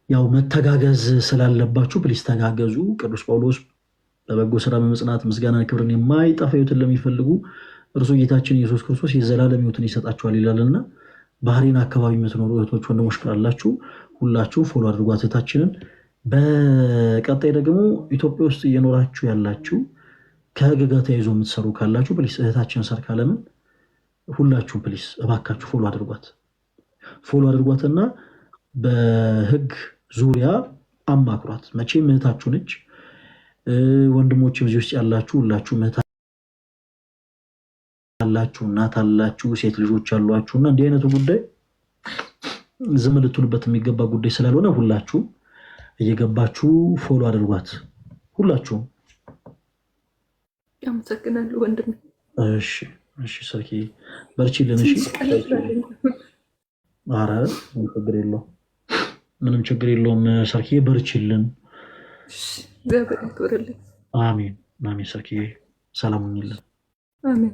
ያው መተጋገዝ ስላለባችሁ ፕሊስ ተጋገዙ። ቅዱስ ጳውሎስ በበጎ ስራ በመጽናት ምስጋና ክብርን የማይጠፋ ህይወትን ለሚፈልጉ እርሱ ጌታችን ኢየሱስ ክርስቶስ የዘላለም ህይወትን ይሰጣችኋል ይላልና ባህሬን አካባቢ የምትኖሩ እህቶች ወንድሞች ካላችሁ ሁላችሁ ፎሎ አድርጓት እህታችንን። በቀጣይ ደግሞ ኢትዮጵያ ውስጥ እየኖራችሁ ያላችሁ ከህግ ጋር ተያይዞ የምትሰሩ ካላችሁ ፕሊስ እህታችን ሰርካለምን ሁላችሁም ፕሊስ እባካችሁ ፎሎ አድርጓትና በህግ ዙሪያ አማክሯት። መቼም እህታችሁ ነች። ወንድሞችም እዚህ ውስጥ ያላችሁ ሁላችሁ እህት አላችሁ፣ እናት አላችሁ፣ ሴት ልጆች አሏችሁ እና እንዲህ አይነቱ ጉዳይ ዝም ልትሉበት የሚገባ ጉዳይ ስላልሆነ ሁላችሁም እየገባችሁ ፎሎ አድርጓት። ሁላችሁም አመሰግናለሁ ወንድም። እሺ ሰርኪ በርቺልን። እሺ ኧረ ምንም ችግር የለውም ሰርኪ በርቺልን። አሜን ሰርኪ ሰላም ሁኚልን። አሜን።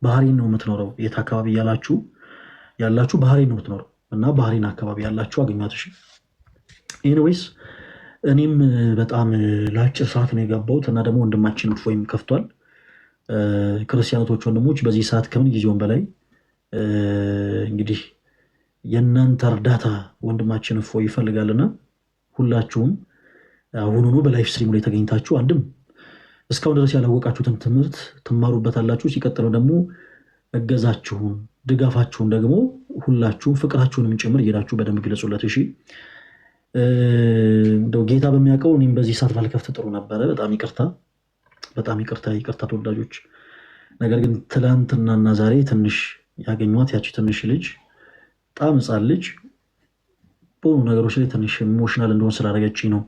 ባህሬን ነው የምትኖረው። የት አካባቢ ያላችሁ ባህሬን ነው የምትኖረው እና ባህሬን አካባቢ ያላችሁ አገኟት። እሺ ኤኒዌይስ እኔም በጣም ለአጭር ሰዓት ነው የገባሁት እና ደግሞ ወንድማችን እፎይም ከፍቷል። ክርስቲያኖቶች ወንድሞች በዚህ ሰዓት ከምን ጊዜውም በላይ እንግዲህ የእናንተ እርዳታ ወንድማችን እፎይ ይፈልጋልና ሁላችሁም አሁኑኑ በላይፍ ስትሪም ላይ ተገኝታችሁ አንድም እስካሁን ድረስ ያላወቃችሁትን ትምህርት ትማሩበታላችሁ። ሲቀጥለው ደግሞ እገዛችሁን ድጋፋችሁን ደግሞ ሁላችሁም ፍቅራችሁንም ጭምር እየሄዳችሁ በደንብ ግለጹለት። እሺ እንደው ጌታ በሚያውቀው እኔም በዚህ ሰዓት ባልከፍት ጥሩ ነበረ። በጣም ይቅርታ ተወዳጆች። ነገር ግን ትላንትናና ዛሬ ትንሽ ያገኟት ያቺ ትንሽ ልጅ በጣም ሕፃን ልጅ በሆኑ ነገሮች ላይ ትንሽ ኢሞሽናል እንደሆን ስላደረገችኝ ነው